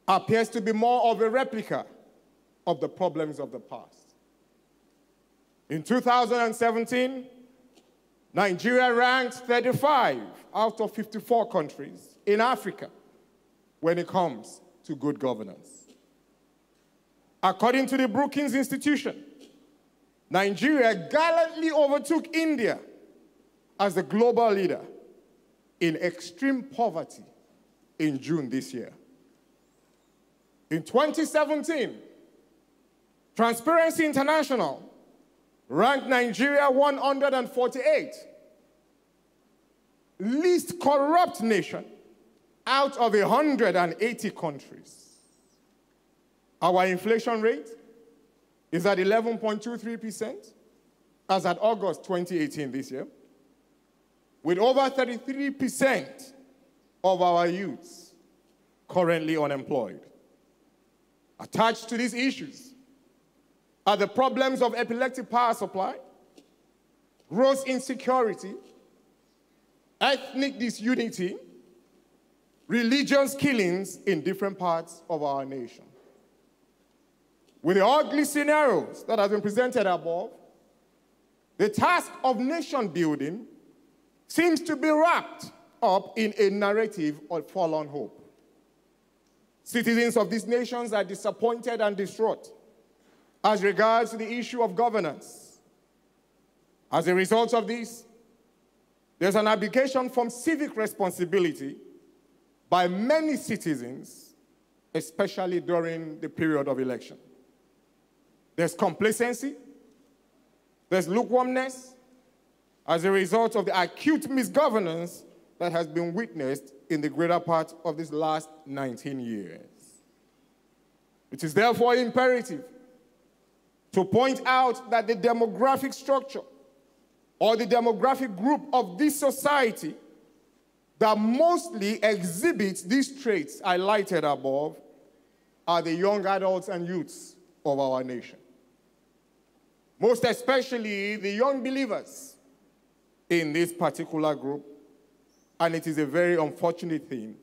appears to be more of a replica of the problems of the past. In 2017, Nigeria ranked 35 out of 54 countries in Africa when it comes to good governance. According to the Brookings Institution, Nigeria gallantly overtook India as the global leader in extreme poverty in June this year. In 2017, Transparency International ranked Nigeria 148 least corrupt nation out of 180 countries. Our inflation rate is at 11.23% as at August 2018 this year, with over 33% of our youths currently unemployed. Attached to these issues are the problems of epileptic power supply, gross insecurity, ethnic disunity, religious killings in different parts of our nation. With the ugly scenarios that have been presented above, the task of nation building seems to be wrapped up in a narrative of forlorn hope. Citizens of these nations are disappointed and distraught as regards to the issue of governance. As a result of this, there's an abdication from civic responsibility by many citizens, especially during the period of election. There's complacency, there's lukewarmness as a result of the acute misgovernance that has been witnessed in the greater part of these last 19 years. It is therefore imperative to point out that the demographic structure or the demographic group of this society that mostly exhibits these traits highlighted above are the young adults and youths of our nation. Most especially the young believers in this particular group, and it is a very unfortunate thing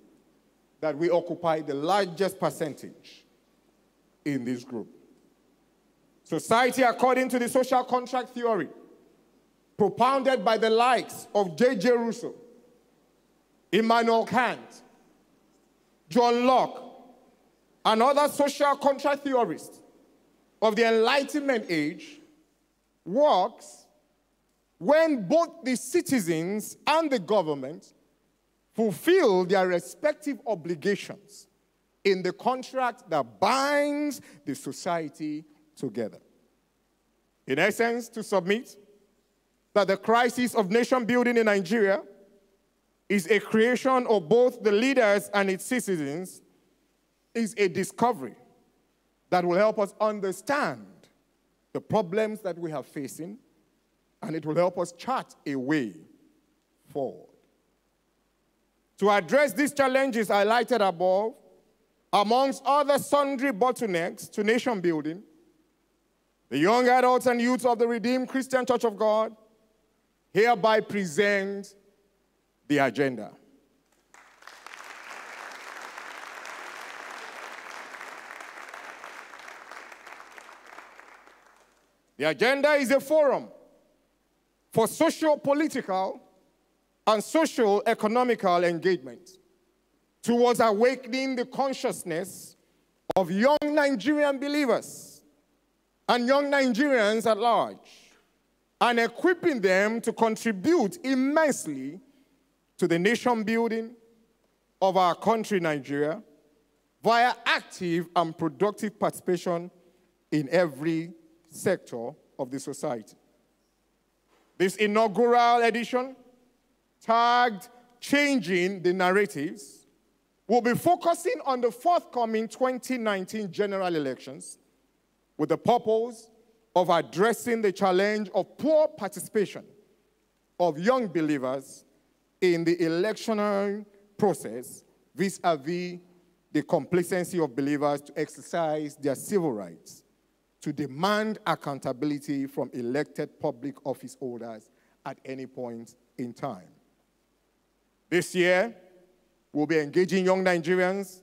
that we occupy the largest percentage in this group. Society, according to the social contract theory, propounded by the likes of J.J. Rousseau, Immanuel Kant, John Locke, and other social contract theorists of the Enlightenment age, works when both the citizens and the government fulfill their respective obligations in the contract that binds the society together. In essence, to submit that the crisis of nation building in Nigeria is a creation of both the leaders and its citizens is a discovery that will help us understand the problems that we are facing, and it will help us chart a way forward. To address these challenges highlighted above, amongst other sundry bottlenecks to nation building, the young adults and youths of the Redeemed Christian Church of God hereby present the agenda. The agenda is a forum for socio-political and socio-economical engagement towards awakening the consciousness of young Nigerian believers and young Nigerians at large, and equipping them to contribute immensely to the nation building of our country, Nigeria, via active and productive participation in every sector of the society. This inaugural edition, tagged Changing the Narratives, will be focusing on the forthcoming 2019 general elections with the purpose of addressing the challenge of poor participation of young believers in the electional process vis-a-vis the complacency of believers to exercise their civil rights, to demand accountability from elected public office holders at any point in time. This year, we'll be engaging young Nigerians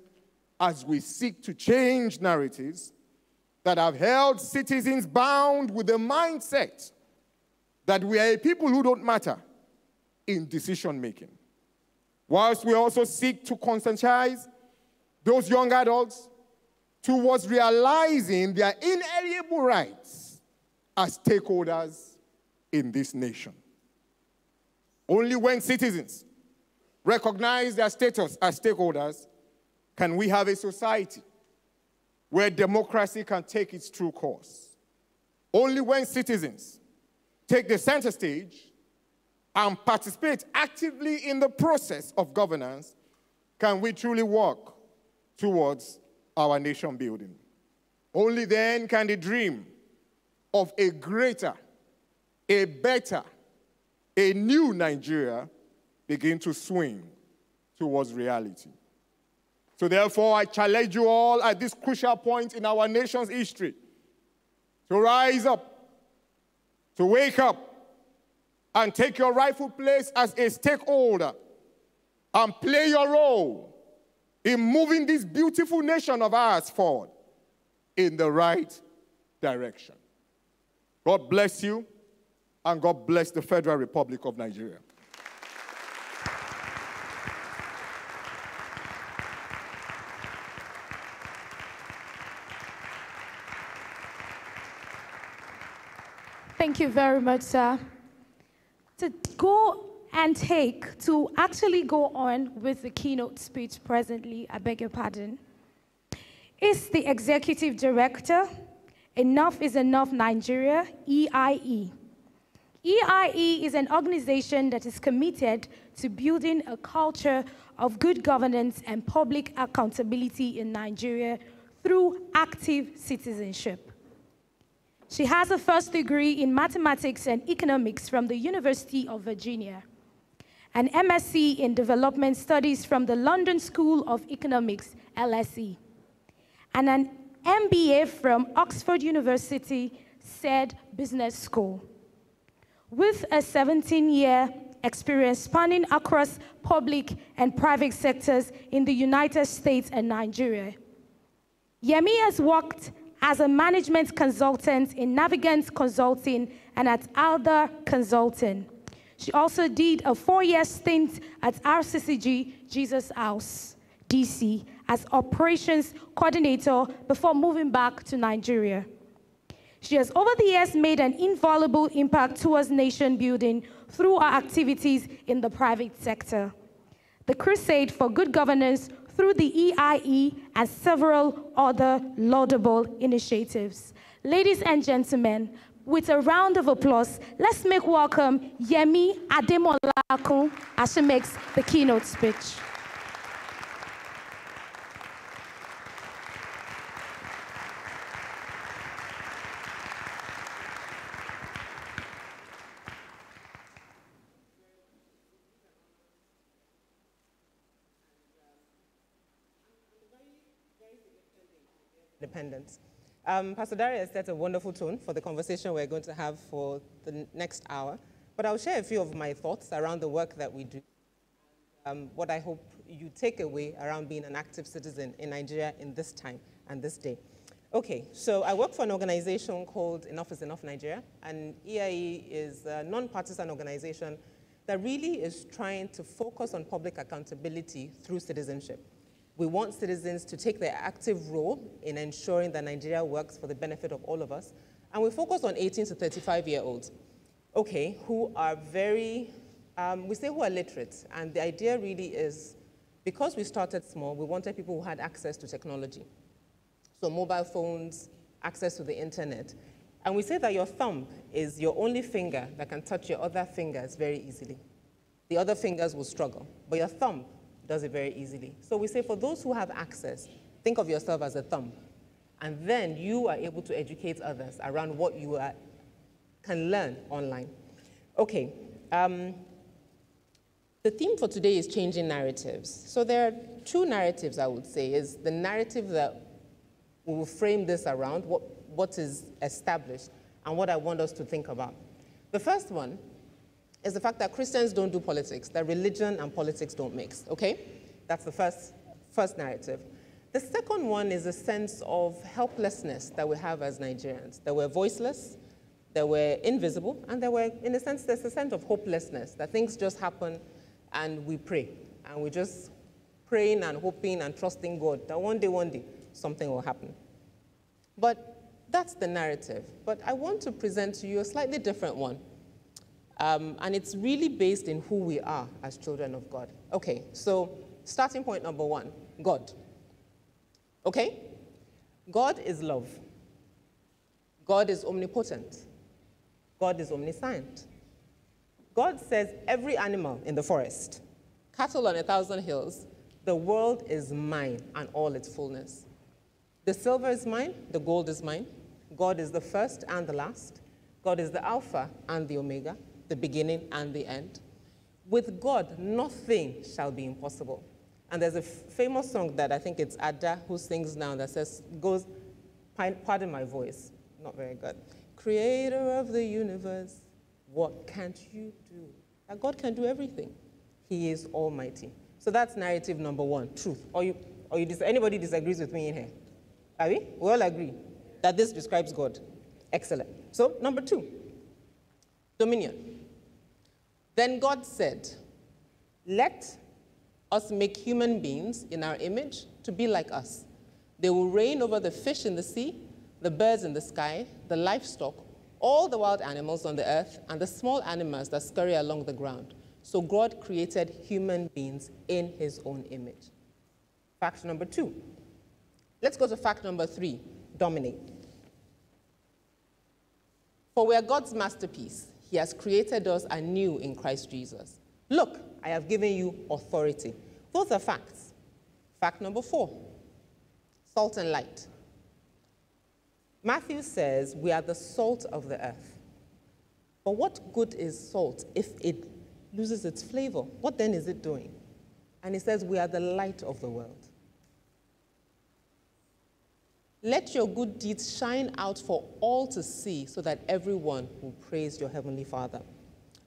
as we seek to change narratives that have held citizens bound with the mindset that we are a people who don't matter in decision-making. Whilst we also seek to conscientize those young adults towards realizing their inalienable rights as stakeholders in this nation. Only when citizens recognize their status as stakeholders can we have a society where democracy can take its true course. Only when citizens take the center stage and participate actively in the process of governance can we truly work towards our nation building. Only then can the dream of a greater, a better, a new Nigeria begin to swing towards reality. So therefore, I challenge you all at this crucial point in our nation's history to rise up, to wake up, and take your rightful place as a stakeholder and play your role in moving this beautiful nation of ours forward in the right direction. God bless you, and God bless the Federal Republic of Nigeria. Thank you very much, sir. To actually go on with the keynote speech presently, I beg your pardon, is the Executive Director, Enough is Enough Nigeria, EIE. EIE is an organization that is committed to building a culture of good governance and public accountability in Nigeria through active citizenship. She has a first degree in mathematics and economics from the University of Virginia, an MSc in development studies from the London School of Economics, LSE, and an MBA from Oxford University, Said Business School. With a 17-year experience spanning across public and private sectors in the United States and Nigeria, Yemi has worked as a management consultant in Navigant Consulting and at Alder Consulting. She also did a 4-year stint at RCCG Jesus House, DC, as operations coordinator before moving back to Nigeria. She has over the years made an invaluable impact towards nation building through her activities in the private sector, the crusade for good governance through the EIE and several other laudable initiatives. Ladies and gentlemen, with a round of applause, let's make welcome Yemi Ademolakun as she makes the keynote speech. Independence. Pastor Darius set a wonderful tone for the conversation we're going to have for the next hour, but I'll share a few of my thoughts around the work that we do, what I hope you take away around being an active citizen in Nigeria in this time and this day. Okay, so I work for an organization called Enough is Enough Nigeria, and EIE is a non-partisan organization that really is trying to focus on public accountability through citizenship. We want citizens to take their active role in ensuring that Nigeria works for the benefit of all of us. And we focus on 18 to 35-year-olds, okay, who are very, we say who are literate. And the idea really is, because we started small, we wanted people who had access to technology. So mobile phones, access to the internet. And we say that your thumb is your only finger that can touch your other fingers very easily. The other fingers will struggle, but your thumb does it very easily. So we say for those who have access, think of yourself as a thumb. And then you are able to educate others around what you can learn online. Okay, the theme for today is changing narratives. So there are two narratives, I would say, is the narrative that we will frame this around, what is established, and what I want us to think about. The first one is the fact that Christians don't do politics, that religion and politics don't mix, okay? That's the first narrative. The second one is a sense of helplessness that we have as Nigerians, that we're voiceless, that we're invisible, and that we're, in a sense, there's a sense of hopelessness, that things just happen and we pray. And we're just praying and hoping and trusting God that one day, something will happen. But that's the narrative. But I want to present to you a slightly different one. And it's really based in who we are as children of God. Okay, so starting point number one, God. Okay? God is love. God is omnipotent. God is omniscient. God says every animal in the forest, cattle on 1,000 hills, the world is mine and all its fullness. The silver is mine, the gold is mine. God is the first and the last. God is the Alpha and the Omega, the beginning and the end. With God, nothing shall be impossible. And there's a famous song that I think it's Ada who sings now that goes, pardon my voice, not very good. Creator of the universe, what can't you do? That God can do everything. He is almighty. So that's narrative number one, truth. Anybody disagrees with me in here? Are we? We all agree that this describes God. Excellent. So number two, dominion. Then God said, let us make human beings in our image to be like us. They will reign over the fish in the sea, the birds in the sky, the livestock, all the wild animals on the earth, and the small animals that scurry along the ground. So God created human beings in his own image. Fact number two. Let's go to fact number three, dominate. For we are God's masterpiece. He has created us anew in Christ Jesus. Look, I have given you authority. Those are facts. Fact number four, salt and light. Matthew says we are the salt of the earth. But what good is salt if it loses its flavor? What then is it doing? And he says we are the light of the world. Let your good deeds shine out for all to see so that everyone will praise your heavenly Father.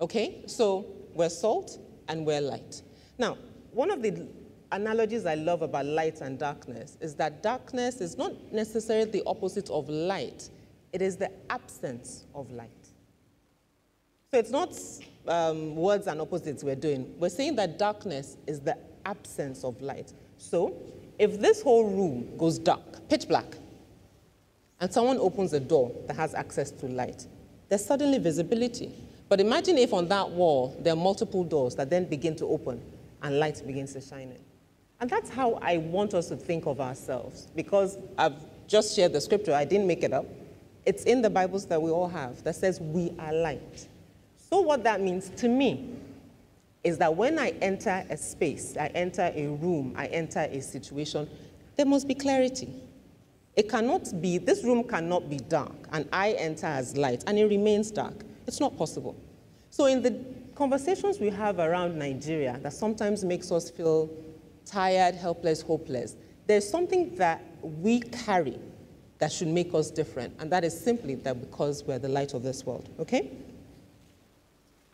Okay, so we're salt and we're light. Now, one of the analogies I love about light and darkness is that darkness is not necessarily the opposite of light. It is the absence of light. So it's not words and opposites we're doing. We're saying that darkness is the absence of light. So if this whole room goes dark, pitch black, and someone opens a door that has access to light, there's suddenly visibility. But imagine if on that wall there are multiple doors that then begin to open and light begins to shine in. And that's how I want us to think of ourselves, because I've just shared the scripture, I didn't make it up. It's in the Bibles that we all have that says we are light. So what that means to me is that when I enter a space, I enter a room, I enter a situation, there must be clarity. It cannot be, this room cannot be dark, and I enter as light, and it remains dark. It's not possible. So in the conversations we have around Nigeria that sometimes makes us feel tired, helpless, hopeless, there's something that we carry that should make us different, and that is simply that because we're the light of this world, okay?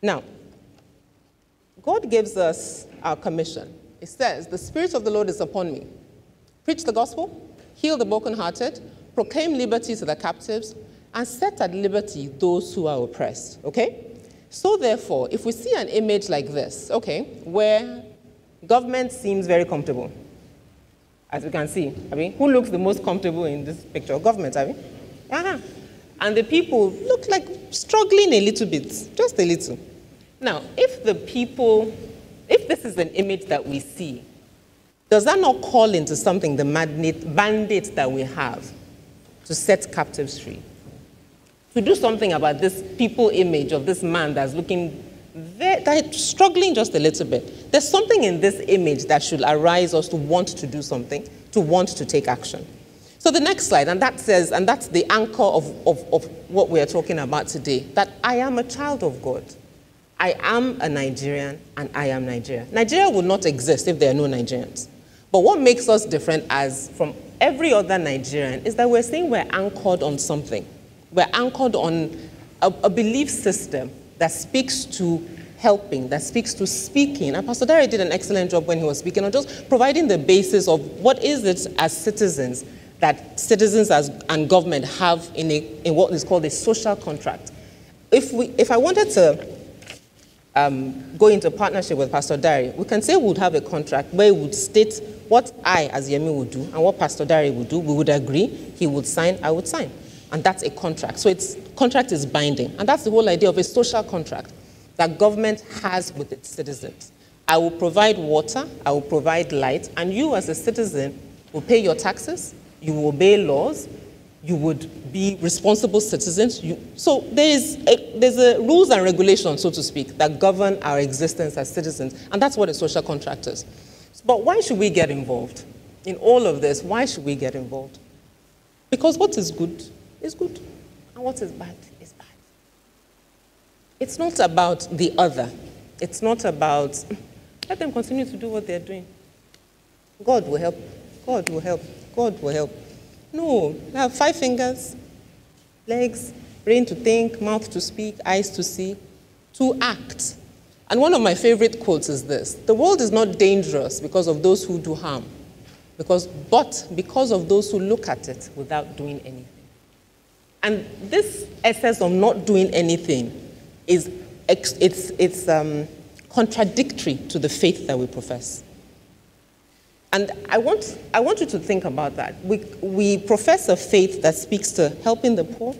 Now, God gives us our commission. It says, the Spirit of the Lord is upon me. Preach the gospel, heal the brokenhearted, proclaim liberty to the captives, and set at liberty those who are oppressed, okay? So therefore, if we see an image like this, okay, where government seems very comfortable, as we can see, I mean, who looks the most comfortable in this picture? Government, I mean? And the people look like struggling a little bit, just a little. Now, if this is an image that we see, does that not call into something the mandate that we have to set captives free? To do something about this people image of this man that's looking, that's struggling just a little bit. There's something in this image that should arise us to want to do something, to want to take action. So the next slide, and that says, and that's the anchor of what we are talking about today, that I am a child of God. I am a Nigerian, and I am Nigeria. Nigeria would not exist if there are no Nigerians. But what makes us different as from every other Nigerian is that we're saying we're anchored on something. We're anchored on a belief system that speaks to helping, that speaks to speaking. And Pastor Dari did an excellent job when he was speaking on just providing the basis of what is it as citizens that citizens and government have in what is called a social contract. If I wanted to go into partnership with Pastor Dari, we can say we would have a contract where we would state what I, as Yemi, would do and what Pastor Dari would do. We would agree, he would sign, I would sign. And that's a contract. So contract is binding. And that's the whole idea of a social contract that government has with its citizens. I will provide water, I will provide light, and you as a citizen will pay your taxes, you will obey laws, you would be responsible citizens. So there's a rules and regulations, so to speak, that govern our existence as citizens, and that's what a social contract is. But why should we get involved? In all of this, why should we get involved? Because what is good is good, and what is bad is bad. It's not about the other. It's not about, let them continue to do what they're doing. God will help. God will help. God will help. No, we have 5 fingers, legs, brain to think, mouth to speak, eyes to see, to act. And one of my favorite quotes is this: the world is not dangerous because of those who do harm, but because of those who look at it without doing anything. And this essence of not doing anything is contradictory to the faith that we profess. And I want you to think about that. We profess a faith that speaks to helping the poor,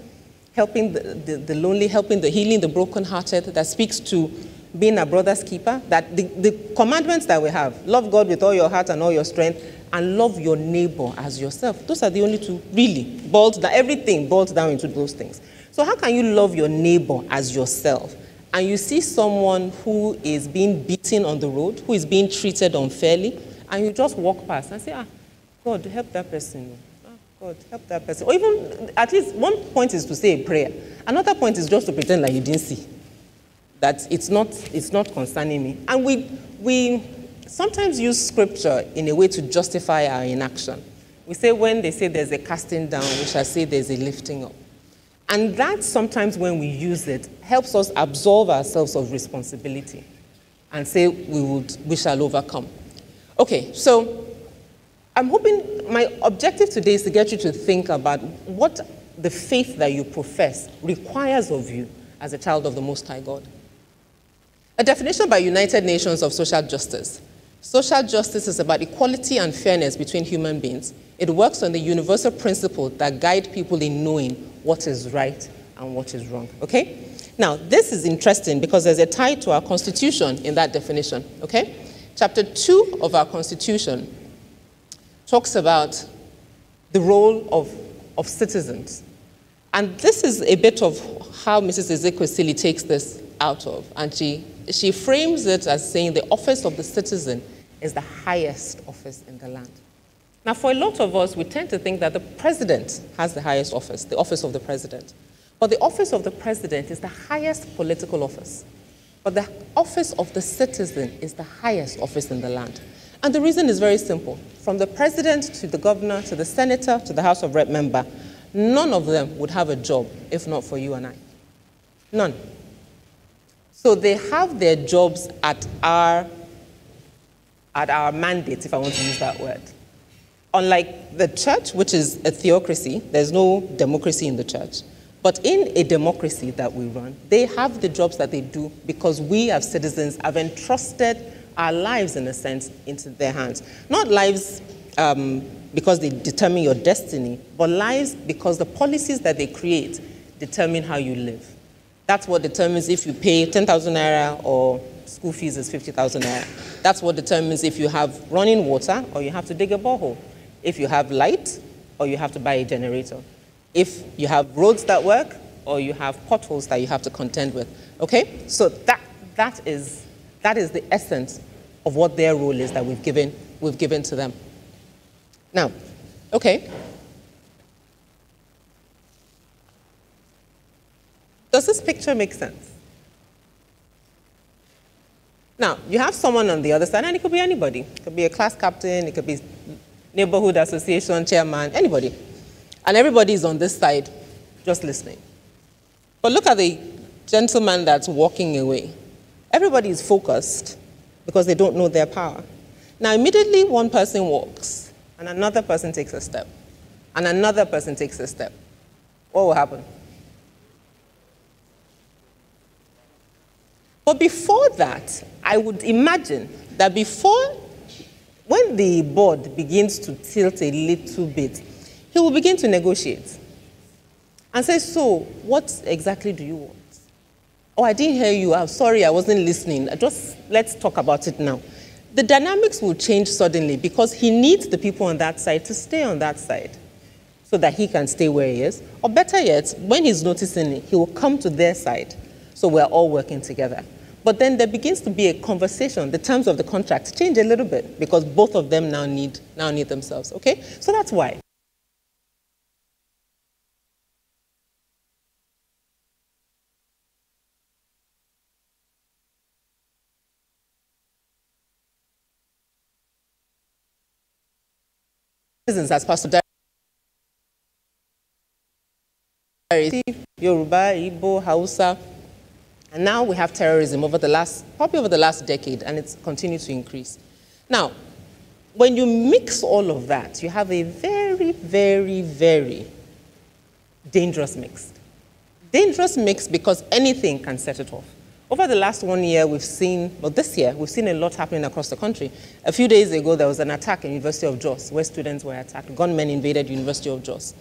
helping the lonely, helping the healing the brokenhearted, that speaks to being a brother's keeper, that the commandments that we have, love God with all your heart and all your strength, and love your neighbor as yourself. Those are the only two, really. Everything boils down into those things. So how can you love your neighbor as yourself, and you see someone who is being beaten on the road, who is being treated unfairly, and you just walk past and say, God, help that person. God, help that person. Or even, at least one point is to say a prayer. Another point is just to pretend like you didn't see. That it's not concerning me. And we sometimes use scripture in a way to justify our inaction. We say when they say there's a casting down, we shall say there's a lifting up. And that sometimes when we use it, helps us absolve ourselves of responsibility and say we shall overcome. Okay, so I'm hoping my objective today is to get you to think about what the faith that you profess requires of you as a child of the Most High God. A definition by United Nations of social justice. Social justice is about equality and fairness between human beings. It works on the universal principle that guide people in knowing what is right and what is wrong, okay? Now, this is interesting because there's a tie to our Constitution in that definition, okay? Chapter 2 of our Constitution talks about the role of citizens. And this is a bit of how Mrs. Ezekwesili takes this out of. And she frames it as saying the office of the citizen is the highest office in the land. Now, for a lot of us, we tend to think that the president has the highest office, the office of the president. But the office of the president is the highest political office. But the office of the citizen is the highest office in the land. And the reason is very simple. From the president to the governor to the senator to the House of Rep member, none of them would have a job if not for you and I. None. So they have their jobs at our mandate, if I want to use that word. Unlike the church, which is a theocracy, there's no democracy in the church. But in a democracy that we run, they have the jobs that they do because we as citizens have entrusted our lives, in a sense, into their hands. Not lives because they determine your destiny, but lives because the policies that they create determine how you live. That's what determines if you pay 10,000 naira or school fees is 50,000 naira. That's what determines if you have running water or you have to dig a borehole. If you have light or you have to buy a generator. If you have roads that work or you have potholes that you have to contend with. Okay? So that is the essence of what their role is that we've given to them. Now, okay. Does this picture make sense? Now, you have someone on the other side, and it could be anybody. It could be a class captain, it could be neighborhood association chairman, anybody. And everybody is on this side just listening. But look at the gentleman that's walking away. Everybody is focused because they don't know their power. Now, immediately one person walks, and another person takes a step, and another person takes a step. What will happen? But before that, I would imagine that when the board begins to tilt a little bit, he will begin to negotiate and say, so, what exactly do you want? Oh, I didn't hear you. I'm sorry, I wasn't listening. Let's talk about it now. The dynamics will change suddenly because he needs the people on that side to stay on that side so that he can stay where he is. Or better yet, when he's noticing it, he will come to their side so we're all working together. But then there begins to be a conversation. The terms of the contract change a little bit because both of them now need themselves, okay? So that's why. As Pastor Dari, Yoruba, Igbo, Hausa, and now we have terrorism probably over the last decade, and it's continued to increase. Now, when you mix all of that, you have a very, very, very dangerous mix. Dangerous mix because anything can set it off. Over the last 1 year, this year, we've seen a lot happening across the country. A few days ago, there was an attack in University of Jos, where students were attacked. Gunmen invaded University of Jos.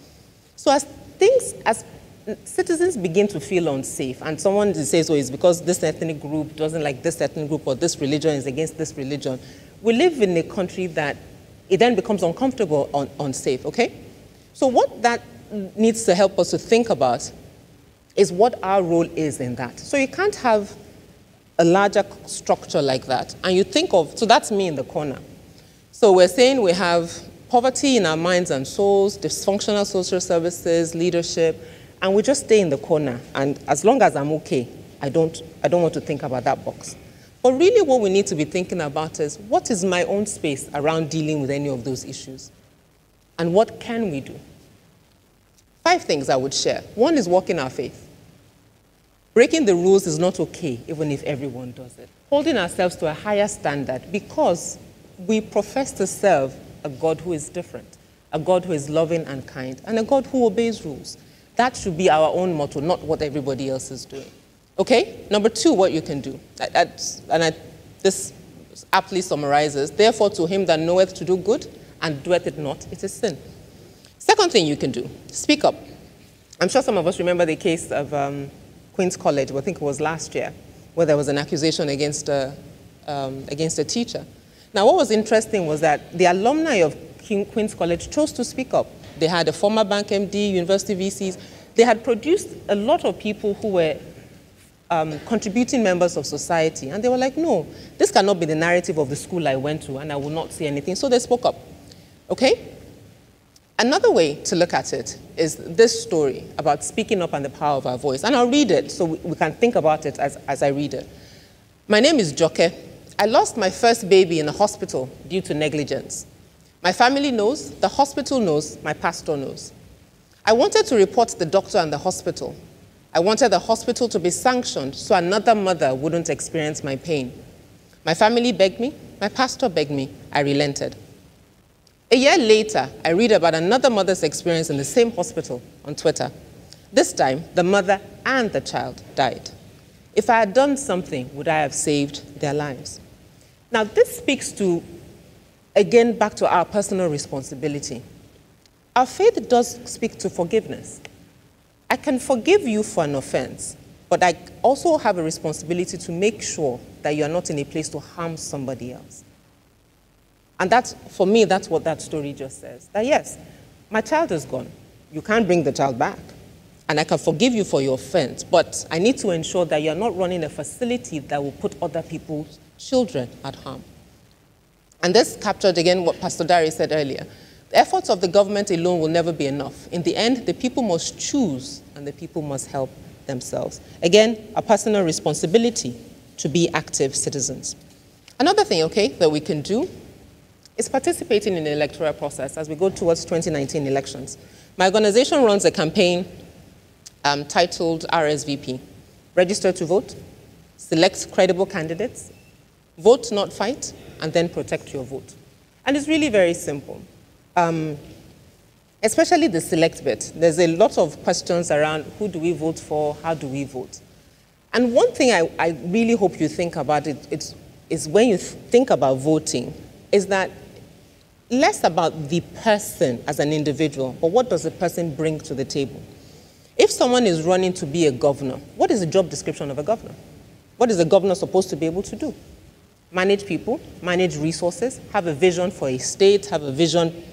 So as citizens begin to feel unsafe, and someone says, oh, it's because this ethnic group doesn't like this ethnic group, or this religion is against this religion, we live in a country that it then becomes uncomfortable, unsafe, okay? So what that needs to help us to think about is what our role is in that. So you can't have a larger structure like that. And you think of, so that's me in the corner. So we're saying we have poverty in our minds and souls, dysfunctional social services, leadership, and we just stay in the corner. And as long as I'm okay, I don't want to think about that box. But really what we need to be thinking about is, what is my own space around dealing with any of those issues? And what can we do? 5 things I would share. 1 is walking our faith. Breaking the rules is not okay, even if everyone does it. Holding ourselves to a higher standard because we profess to serve a God who is different, a God who is loving and kind, and a God who obeys rules. That should be our own motto, not what everybody else is doing. Okay? Number 2, what you can do. This aptly summarizes, therefore to him that knoweth to do good and doeth it not, it is sin. Second thing you can do, speak up. I'm sure some of us remember the case of Queen's College, I think it was last year, where there was an accusation against a teacher. Now, what was interesting was that the alumni of Queen's College chose to speak up. They had a former bank MD, university VCs. They had produced a lot of people who were contributing members of society. And they were like, no, this cannot be the narrative of the school I went to, and I will not say anything. So they spoke up. Okay? Another way to look at it is this story about speaking up and the power of our voice. And I'll read it so we can think about it as I read it. My name is Joke. I lost my first baby in a hospital due to negligence. My family knows, the hospital knows, my pastor knows. I wanted to report the doctor and the hospital. I wanted the hospital to be sanctioned so another mother wouldn't experience my pain. My family begged me, my pastor begged me, I relented. A year later, I read about another mother's experience in the same hospital on Twitter. This time, the mother and the child died. If I had done something, would I have saved their lives? Now, this speaks to, again, back to our personal responsibility. Our faith does speak to forgiveness. I can forgive you for an offense, but I also have a responsibility to make sure that you are not in a place to harm somebody else. And that's, for me, that's what that story just says. That yes, my child is gone. You can't bring the child back. And I can forgive you for your offense, but I need to ensure that you're not running a facility that will put other people's children at harm. And this captured, again, what Pastor Dari said earlier. The efforts of the government alone will never be enough. In the end, the people must choose, and the people must help themselves. Again, a personal responsibility to be active citizens. Another thing, okay, that we can do is participating in the electoral process as we go towards 2019 elections. My organization runs a campaign titled RSVP, Register to Vote. select credible candidates, vote, not fight, and then protect your vote. And it's really very simple. Especially the select bit. There's a lot of questions around who do we vote for, how do we vote? And one thing I really hope you think about is when you think about voting, is that less about the person as an individual, but what does the person bring to the table? If someone is running to be a governor, what is the job description of a governor? What is a governor supposed to be able to do? Manage people, manage resources, have a vision for a state, have a vision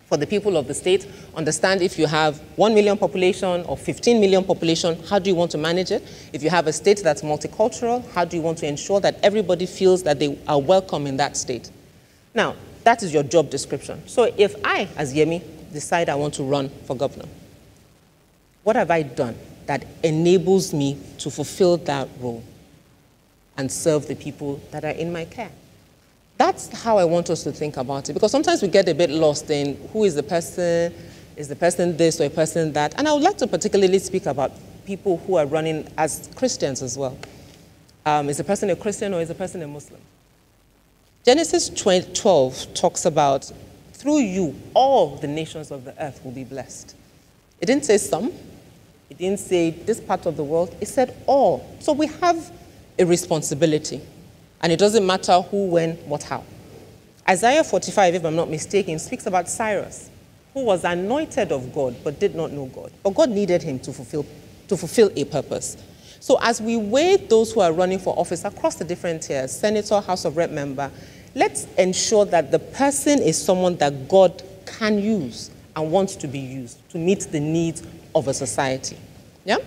for the people of the state, understand if you have 1 million population or 15 million population, how do you want to manage it? If you have a state that's multicultural, how do you want to ensure that everybody feels that they are welcome in that state? Now, that is your job description. So if I, as Yemi, decide I want to run for governor, what have I done that enables me to fulfill that role and serve the people that are in my care? That's how I want us to think about it, because sometimes we get a bit lost in who is the person this or a person that? And I would like to particularly speak about people who are running as Christians as well. Is the person a Christian or is the person a Muslim? Genesis 12 talks about, through you, all the nations of the earth will be blessed. It didn't say some. It didn't say this part of the world. It said all. So we have a responsibility. And it doesn't matter who, when, what, how. Isaiah 45, if I'm not mistaken, speaks about Cyrus, who was anointed of God but did not know God. But God needed him to fulfill a purpose. So as we weigh those who are running for office across the different tiers, senator, House of Rep member, let's ensure that the person is someone that God can use and wants to be used to meet the needs of a society. Yeah?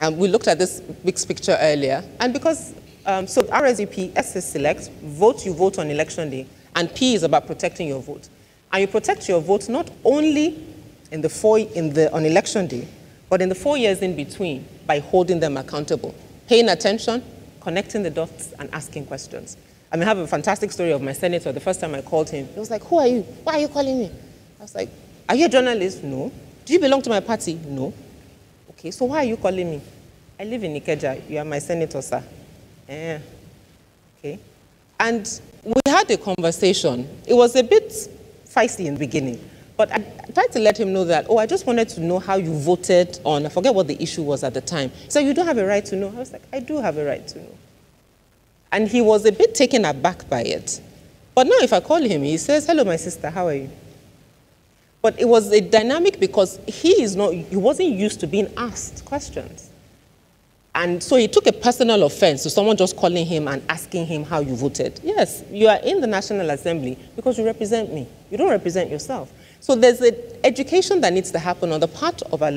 And we looked at this mixed picture earlier, and because so RSVP, S is select, vote, you vote on election day, and P is about protecting your vote. And you protect your vote not only on election day, but in the 4 years in between by holding them accountable, paying attention, connecting the dots, and asking questions. I have a fantastic story of my senator. The first time I called him, he was like, "Who are you? Why are you calling me?" I was like, "Are you a journalist?" "No." "Do you belong to my party?" "No." "Okay, so why are you calling me?" "I live in Ikeja. You are my senator, sir." Okay. And we had a conversation. It was a bit feisty in the beginning, but I tried to let him know that, I just wanted to know how you voted on, I forget what the issue was at the time. So you don't have a right to know. I was like, I do have a right to know. And he was a bit taken aback by it. But now if I call him, he says, "Hello, my sister, how are you?" But it was a dynamic because he wasn't used to being asked questions. And so he took a personal offense to someone just calling him and asking him how you voted. Yes, you are in the National Assembly because you represent me. You don't represent yourself. So there's an education that needs to happen on the part of our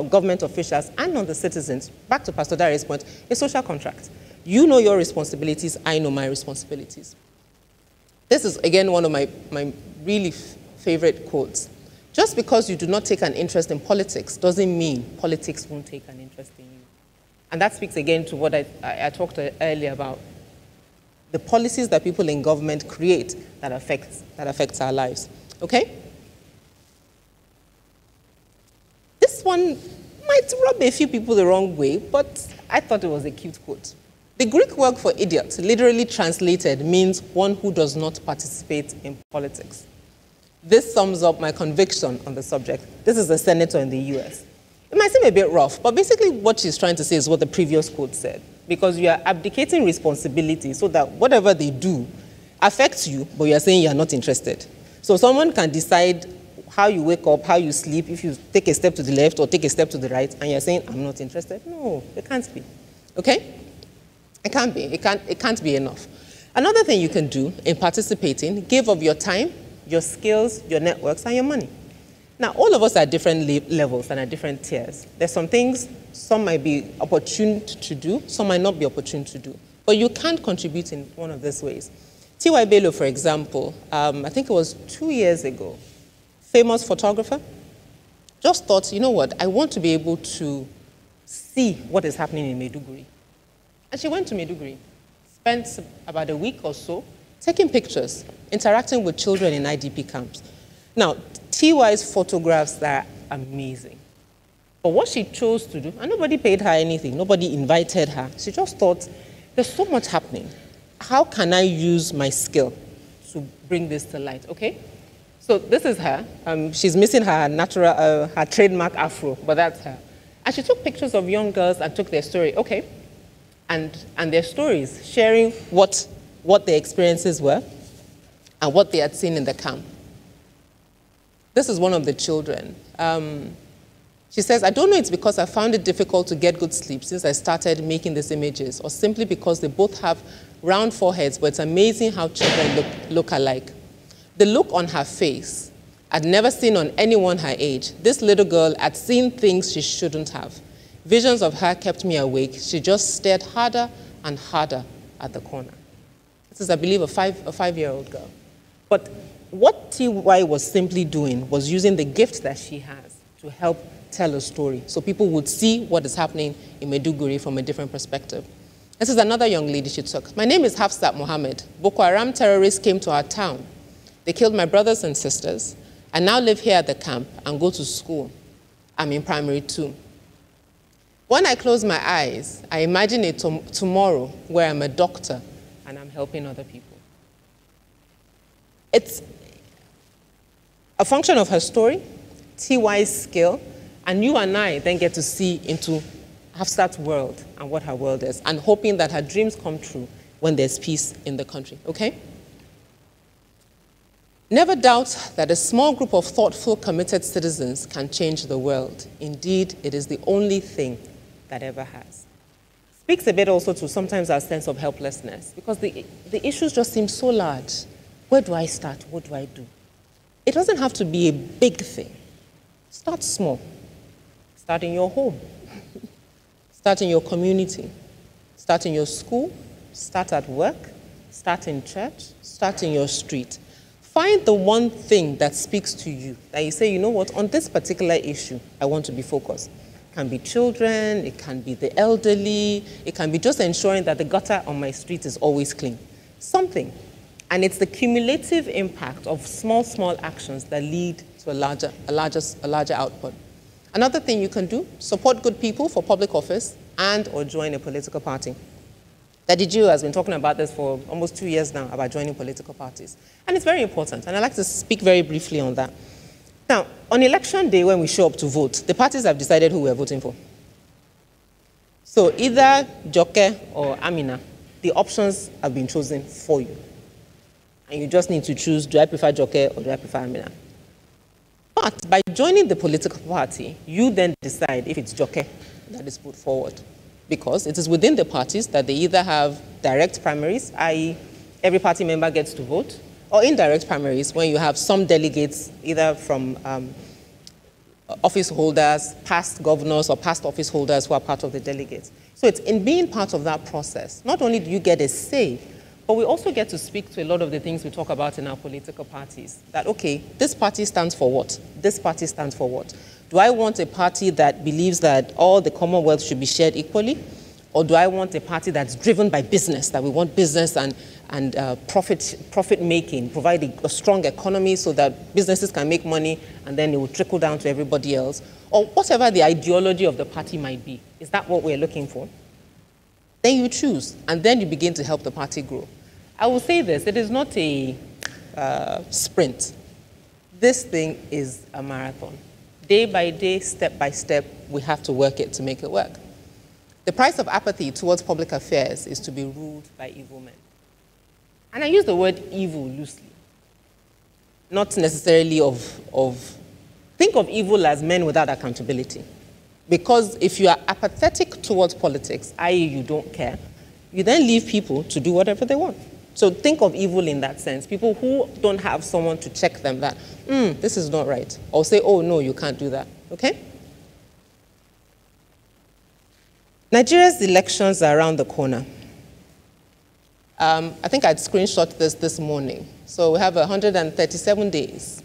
government officials and on the citizens. Back to Pastor Darius' point, a social contract. You know your responsibilities, I know my responsibilities. This is, again, one of my really favorite quotes. Just because you do not take an interest in politics doesn't mean politics won't take an interest in you. And that speaks again to what I talked earlier about the policies that people in government create that affects our lives. Okay? This one might rub a few people the wrong way, but I thought it was a cute quote. The Greek word for idiot, literally translated, means one who does not participate in politics. This sums up my conviction on the subject. This is a senator in the US. It might seem a bit rough, but basically what she's trying to say is what the previous quote said. Because you are abdicating responsibility so that whatever they do affects you, but you are saying you are not interested. So someone can decide how you wake up, how you sleep, if you take a step to the left or take a step to the right, and you're saying, "I'm not interested." No, it can't be. Okay? It can't be. It can't be enough. Another thing you can do in participating, give of your time, your skills, your networks, and your money. Now, all of us are at different levels and at different tiers. There's some things, some might be opportune to do, some might not be opportune to do. But you can contribute in one of these ways. T.Y. Bello, for example, I think it was 2 years ago, famous photographer, just thought, you know what, I want to be able to see what is happening in Maiduguri. And she went to Maiduguri, spent about a week or so taking pictures, interacting with children in IDP camps. Now, TY's photographs are amazing. But what she chose to do, and nobody paid her anything, nobody invited her, she just thought, there's so much happening. How can I use my skill to bring this to light, okay? So this is her. She's missing her natural, her trademark afro, but that's her. And she took pictures of young girls and took their story, okay? And their stories, sharing what their experiences were and what they had seen in the camp. This is one of the children. She says, I don't know it's because I found it difficult to get good sleep since I started making these images, or simply because they both have round foreheads, but it's amazing how children look alike. The look on her face, I'd never seen on anyone her age. This little girl had seen things she shouldn't have. Visions of her kept me awake. She just stared harder and harder at the corner. This is, I believe, a five-year-old girl. But what TY was simply doing was using the gift that she has to help tell a story, so people would see what is happening in Maiduguri from a different perspective. This is another young lady she took. My name is Hafsat Mohammed. Boko Haram terrorists came to our town. They killed my brothers and sisters. I now live here at the camp and go to school. I'm in primary 2. When I close my eyes, I imagine a tomorrow where I'm a doctor and I'm helping other people. It's a function of her story, TY's skill, and you and I then get to see into Hafsat's world and what her world is, and hoping that her dreams come true when there's peace in the country, okay? Never doubt that a small group of thoughtful, committed citizens can change the world. Indeed, it is the only thing that ever has. Speaks a bit also to sometimes our sense of helplessness, because the issues just seem so large. Where do I start? What do I do? It doesn't have to be a big thing. Start small. Start in your home. Start in your community. Start in your school. Start at work. Start in church. Start in your street. Find the one thing that speaks to you, that you say, you know what, on this particular issue, I want to be focused. It can be children, it can be the elderly, it can be just ensuring that the gutter on my street is always clean. Something. And it's the cumulative impact of small, small actions that lead to a larger output. Another thing you can do, support good people for public office and or join a political party. Daddy Jill has been talking about this for almost 2 years now, about joining political parties. And it's very important, and I'd like to speak very briefly on that. Now, on election day when we show up to vote, the parties have decided who we're voting for. So either Joke or Amina, the options have been chosen for you. And you just need to choose, do I prefer Joke or do I prefer Amina? But by joining the political party, you then decide if it's Joke that is put forward. Because it is within the parties that they either have direct primaries, i.e. every party member gets to vote, or indirect primaries when you have some delegates either from office holders, past governors, or past office holders who are part of the delegates. So it's in being part of that process, not only do you get a say, but we also get to speak to a lot of the things we talk about in our political parties. That, okay, this party stands for what? This party stands for what? Do I want a party that believes that all the Commonwealth should be shared equally? Or do I want a party that's driven by business, that we want business and profit making, provide a strong economy so that businesses can make money and then it will trickle down to everybody else? Or whatever the ideology of the party might be. Is that what we're looking for? Then you choose, and then you begin to help the party grow. I will say this, it is not a sprint. This thing is a marathon. Day by day, step by step, we have to work it to make it work. The price of apathy towards public affairs is to be ruled by evil men. And I use the word evil loosely. Not necessarily think of evil as men without accountability. Because if you are apathetic towards politics, i.e. you don't care, you then leave people to do whatever they want. So think of evil in that sense. People who don't have someone to check them that, this is not right. Or say, oh, no, you can't do that, okay? Nigeria's elections are around the corner. I think I'd screenshot this morning. So we have 137 days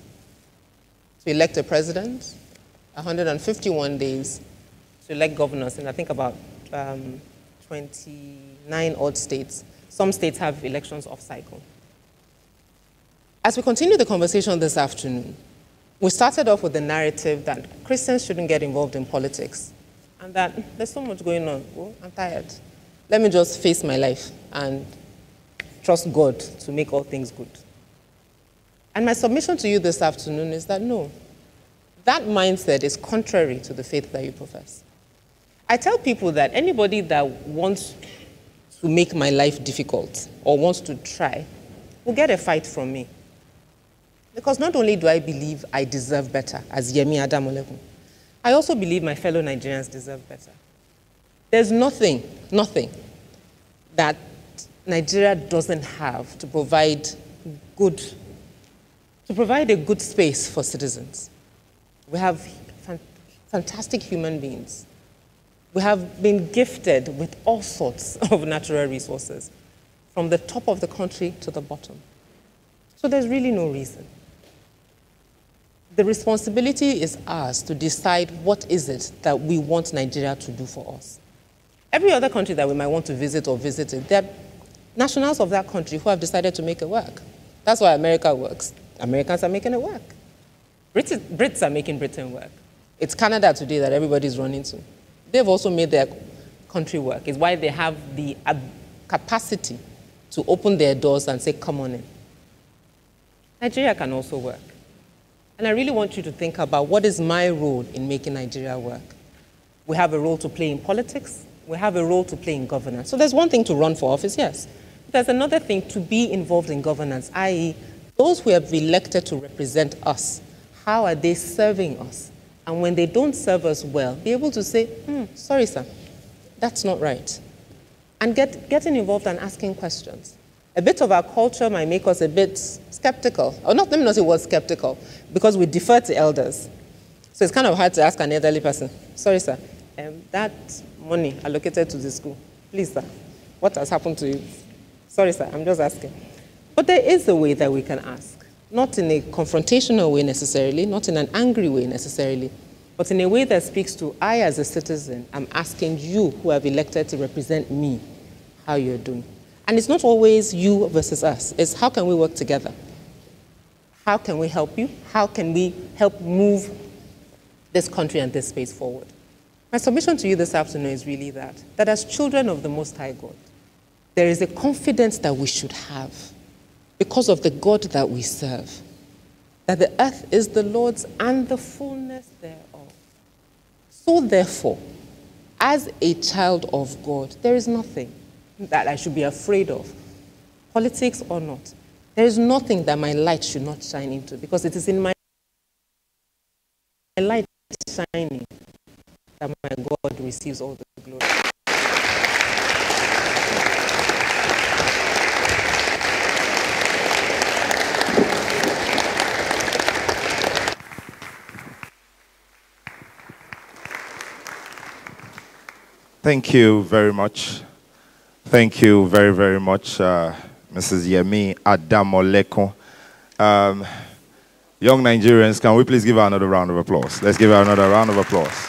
to elect a president, 151 days to elect governors, and I think about 29 odd states. Some states have elections off cycle. As we continue the conversation this afternoon, We started off with the narrative that Christians shouldn't get involved in politics and that there's so much going on. Oh, I'm tired. Let me just face my life and trust God to make all things good. And my submission to you this afternoon is that no, that mindset is contrary to the faith that you profess. I tell people that anybody that wants to make my life difficult or wants to try will get a fight from me. Because not only do I believe I deserve better as Yemi Adamolekun, I also believe my fellow Nigerians deserve better. There's nothing that Nigeria doesn't have to provide a good space for citizens. We have fantastic human beings. We have been gifted with all sorts of natural resources, from the top of the country to the bottom. So there's really no reason. The responsibility is ours to decide what is it that we want Nigeria to do for us. Every other country that we might want to visit or visited, there are nationals of that country who have decided to make it work. That's why America works. Americans are making it work. Brits are making Britain work. It's Canada today that everybody's running to. They've also made their country work. It's why they have the capacity to open their doors and say, come on in. Nigeria can also work. And I really want you to think about what is my role in making Nigeria work. We have a role to play in politics. We have a role to play in governance. So there's one thing to run for office, yes. There's another thing to be involved in governance, i.e., those who have elected to represent us, how are they serving us? And when they don't serve us well, be able to say, sorry, sir, that's not right. And getting involved and asking questions. A bit of our culture might make us a bit skeptical. Or not, let me not say what's skeptical, because we defer to elders. So it's kind of hard to ask an elderly person, sorry, sir, that money allocated to the school, please, sir, what has happened to you? Sorry, sir, I'm just asking. But there is a way that we can ask, not in a confrontational way necessarily, not in an angry way necessarily, but in a way that speaks to, I as a citizen, I'm asking you who have elected to represent me, how you're doing. And it's not always you versus us. It's how can we work together? How can we help you? How can we help move this country and this space forward? My submission to you this afternoon is really that as children of the Most High God, there is a confidence that we should have because of the God that we serve, that the earth is the Lord's and the fullness thereof. So therefore, as a child of God, there is nothing that I should be afraid of, politics or not. There is nothing that my light should not shine into, because it is in my light shining that my God receives all the glory. Thank you very much. Thank you very, very much, Mrs. Yemi Adamolekun. Young Nigerians, can we please give her another round of applause? Let's give her another round of applause.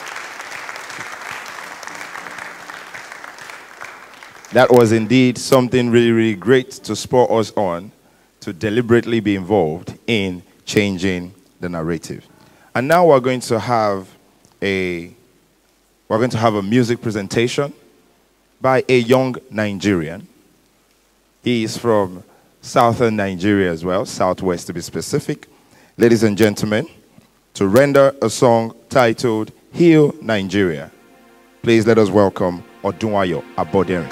That was indeed something really, really great to spur us on to deliberately be involved in changing the narrative. And now we're going to have a music presentation by a young Nigerian. He is from southern Nigeria as well, southwest to be specific. Ladies and gentlemen, to render a song titled Heal Nigeria, please let us welcome Odunwayo Aboderin.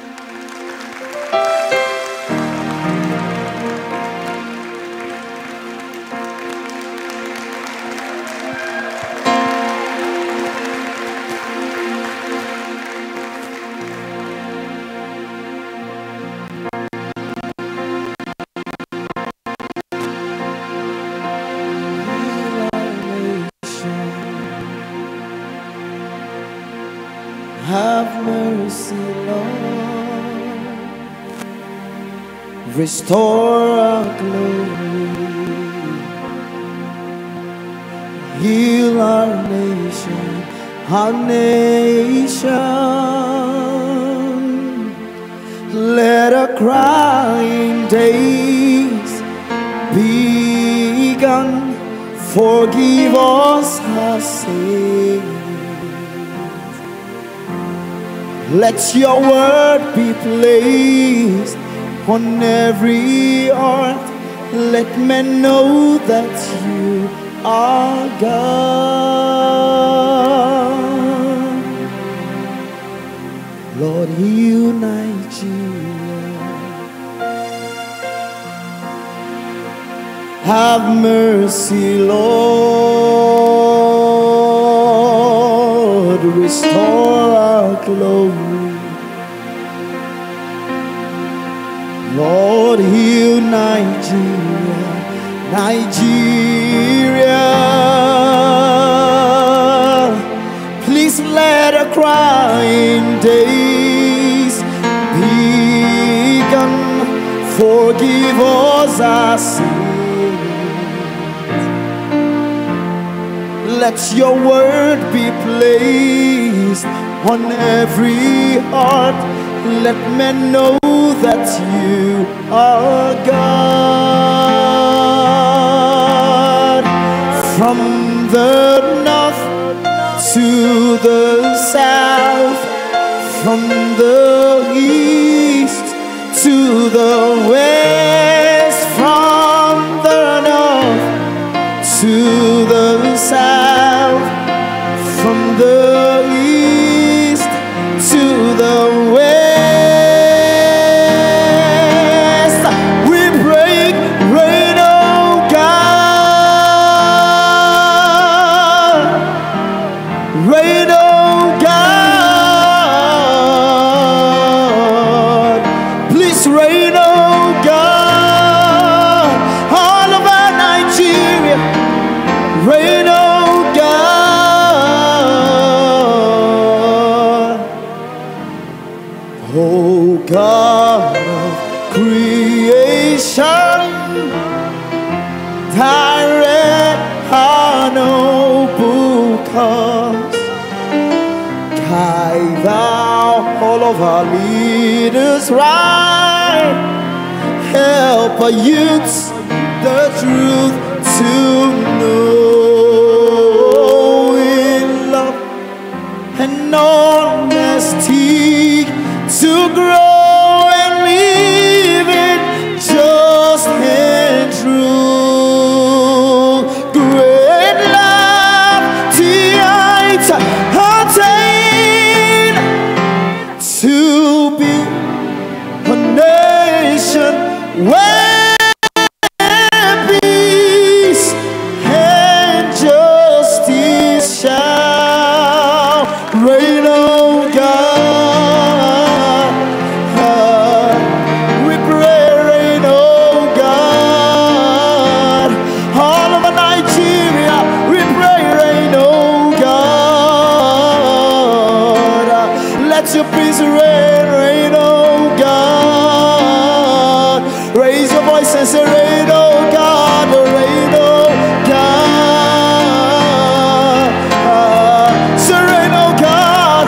Have mercy, Lord. Restore our glory. Heal our nation, our nation. Let our crying days be gone Forgive us our sins. Let your word be placed on every heart. Let men know that you are God. Lord, heal Nigeria. Have mercy, Lord. Restore our glory. Lord, heal Nigeria. Nigeria. Please let a crying days be gone. Forgive us our sins. Let your word be placed on every heart. Let men know that you are God. From the north to the south, from the east to the west, from the north to the south, from the east to the west, we break rain, oh God, rain, oh God, please rain, oh God, all over Nigeria, rain, oh God, oh God of creation, direct our noble cause. Guide thou all of our leaders right, help our youths the truth to know, in love and honesty to grow and live it just and true. Great love to heights attain, to be a nation where peace and justice shall reign, oh God. We pray, reign, oh God. All over Nigeria, we pray, reign, oh God. Let your peace reign, reign, oh God. Raise your voice and say, reign, oh God, reign, oh God. Say, reign, oh God.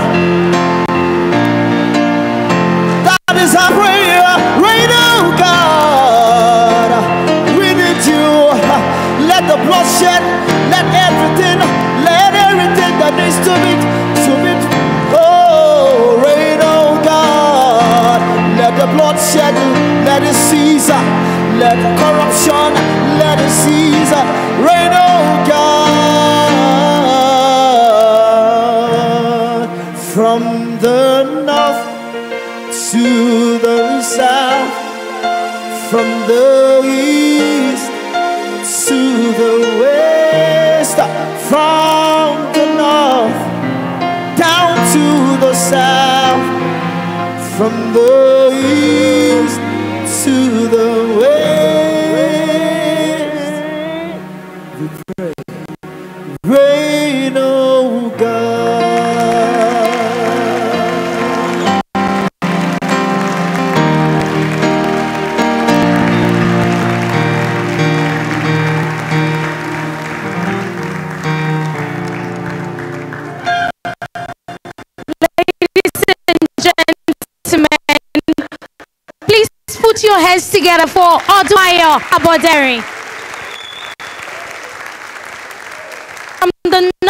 That is our prayer, reign, oh God. We need you. Let the bloodshed, let everything that needs to be, oh, reign, oh God. Let the bloodshed, let it cease. Let corruption, let it cease. Reign, oh God. From the north to the south, from the east to the west, from the north down to the south, from the east to the west, we pray, reign, oh God. Put your hands together for Oduayo Aboderi.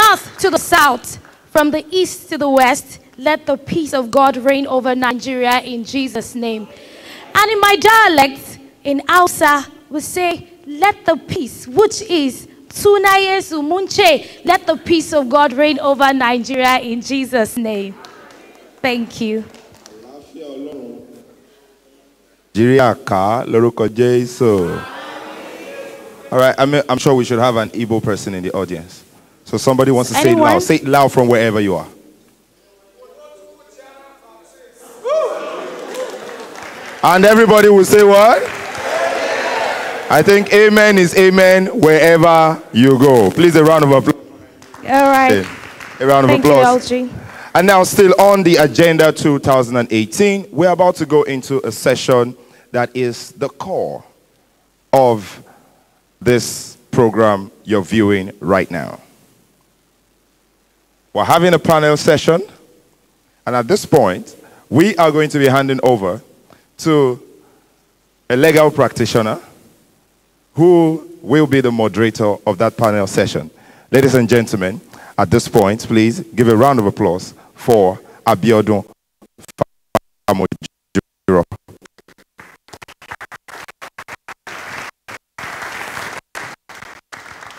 north to the south, from the east to the west, let the peace of God reign over Nigeria in Jesus' name. And in my dialect, in Hausa, we say, let the peace, which is Tunaye Sumunche, let the peace of God reign over Nigeria in Jesus' name. Thank you. All right, I'm sure we should have an Igbo person in the audience. So somebody wants to say it loud. Say it loud from wherever you are. And everybody will say what? I think amen is amen wherever you go. Please, a round of applause. All right. A round of applause. You, LG. And now, still on the agenda 2018, we're about to go into a session that is the core of this program you're viewing right now. We're having a panel session, and at this point, we are going to be handing over to a legal practitioner who will be the moderator of that panel session. Ladies and gentlemen, at this point, please give a round of applause for Abiodun Famojiro.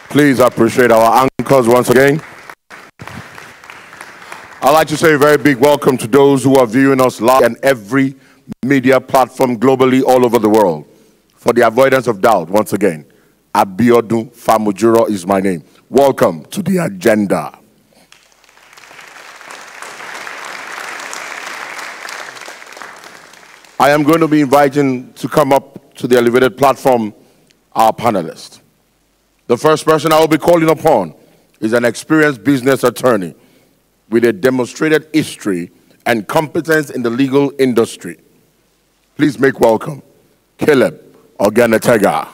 Please appreciate our anchors once again. I'd like to say a very big welcome to those who are viewing us live on every media platform globally all over the world. For the avoidance of doubt, once again, Abiodun Famojiro is my name. Welcome to the agenda. I am going to be inviting to come up to the elevated platform our panelists. The first person I will be calling upon is an experienced business attorney with a demonstrated history and competence in the legal industry. Please make welcome Caleb Oganetega.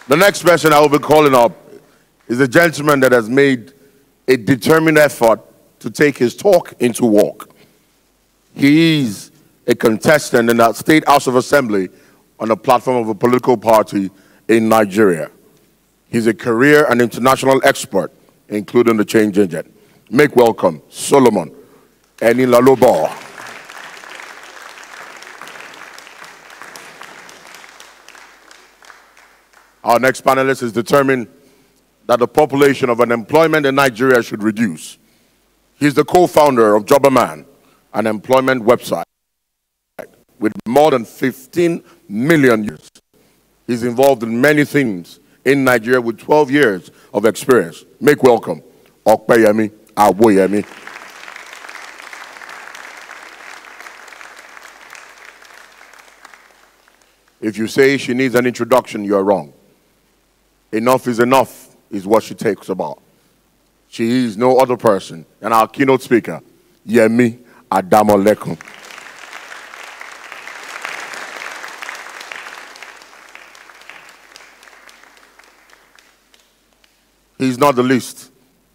The next person I will be calling up is a gentleman that has made a determined effort to take his talk into walk. He is a contestant in the State House of Assembly on the platform of a political party in Nigeria. He's a career and international expert, including the change agent. Make welcome Solomon Enilalobo. Our next panelist is determined that the population of unemployment in Nigeria should reduce. He's the co-founder of Jobberman, an employment website with more than 15 million users. He's involved in many things in Nigeria with 12 years of experience. Make welcome Okpeyemi Aboyemi. If you say she needs an introduction, you're wrong. Enough is what she takes about. She is no other person than our keynote speaker, Yemi Adamolekun. He's not the least,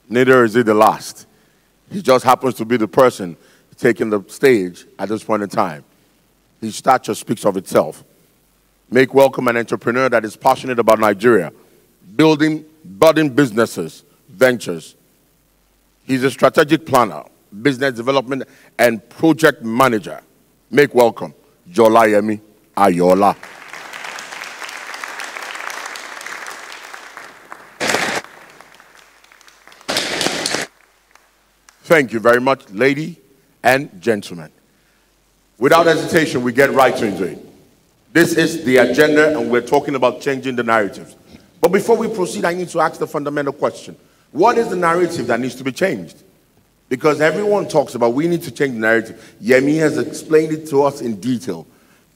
neither is he the last. He just happens to be the person taking the stage at this point in time. His stature speaks of itself. Make welcome an entrepreneur that is passionate about Nigeria, building budding businesses, ventures. He's a strategic planner, business development, and project manager. Make welcome Jolayemi Ayola. Thank you very much, lady and gentlemen. Without hesitation, we get right into it. This is the agenda, and we're talking about changing the narratives. But before we proceed, I need to ask the fundamental question. What is the narrative that needs to be changed? Because everyone talks about we need to change the narrative. Yemi has explained it to us in detail.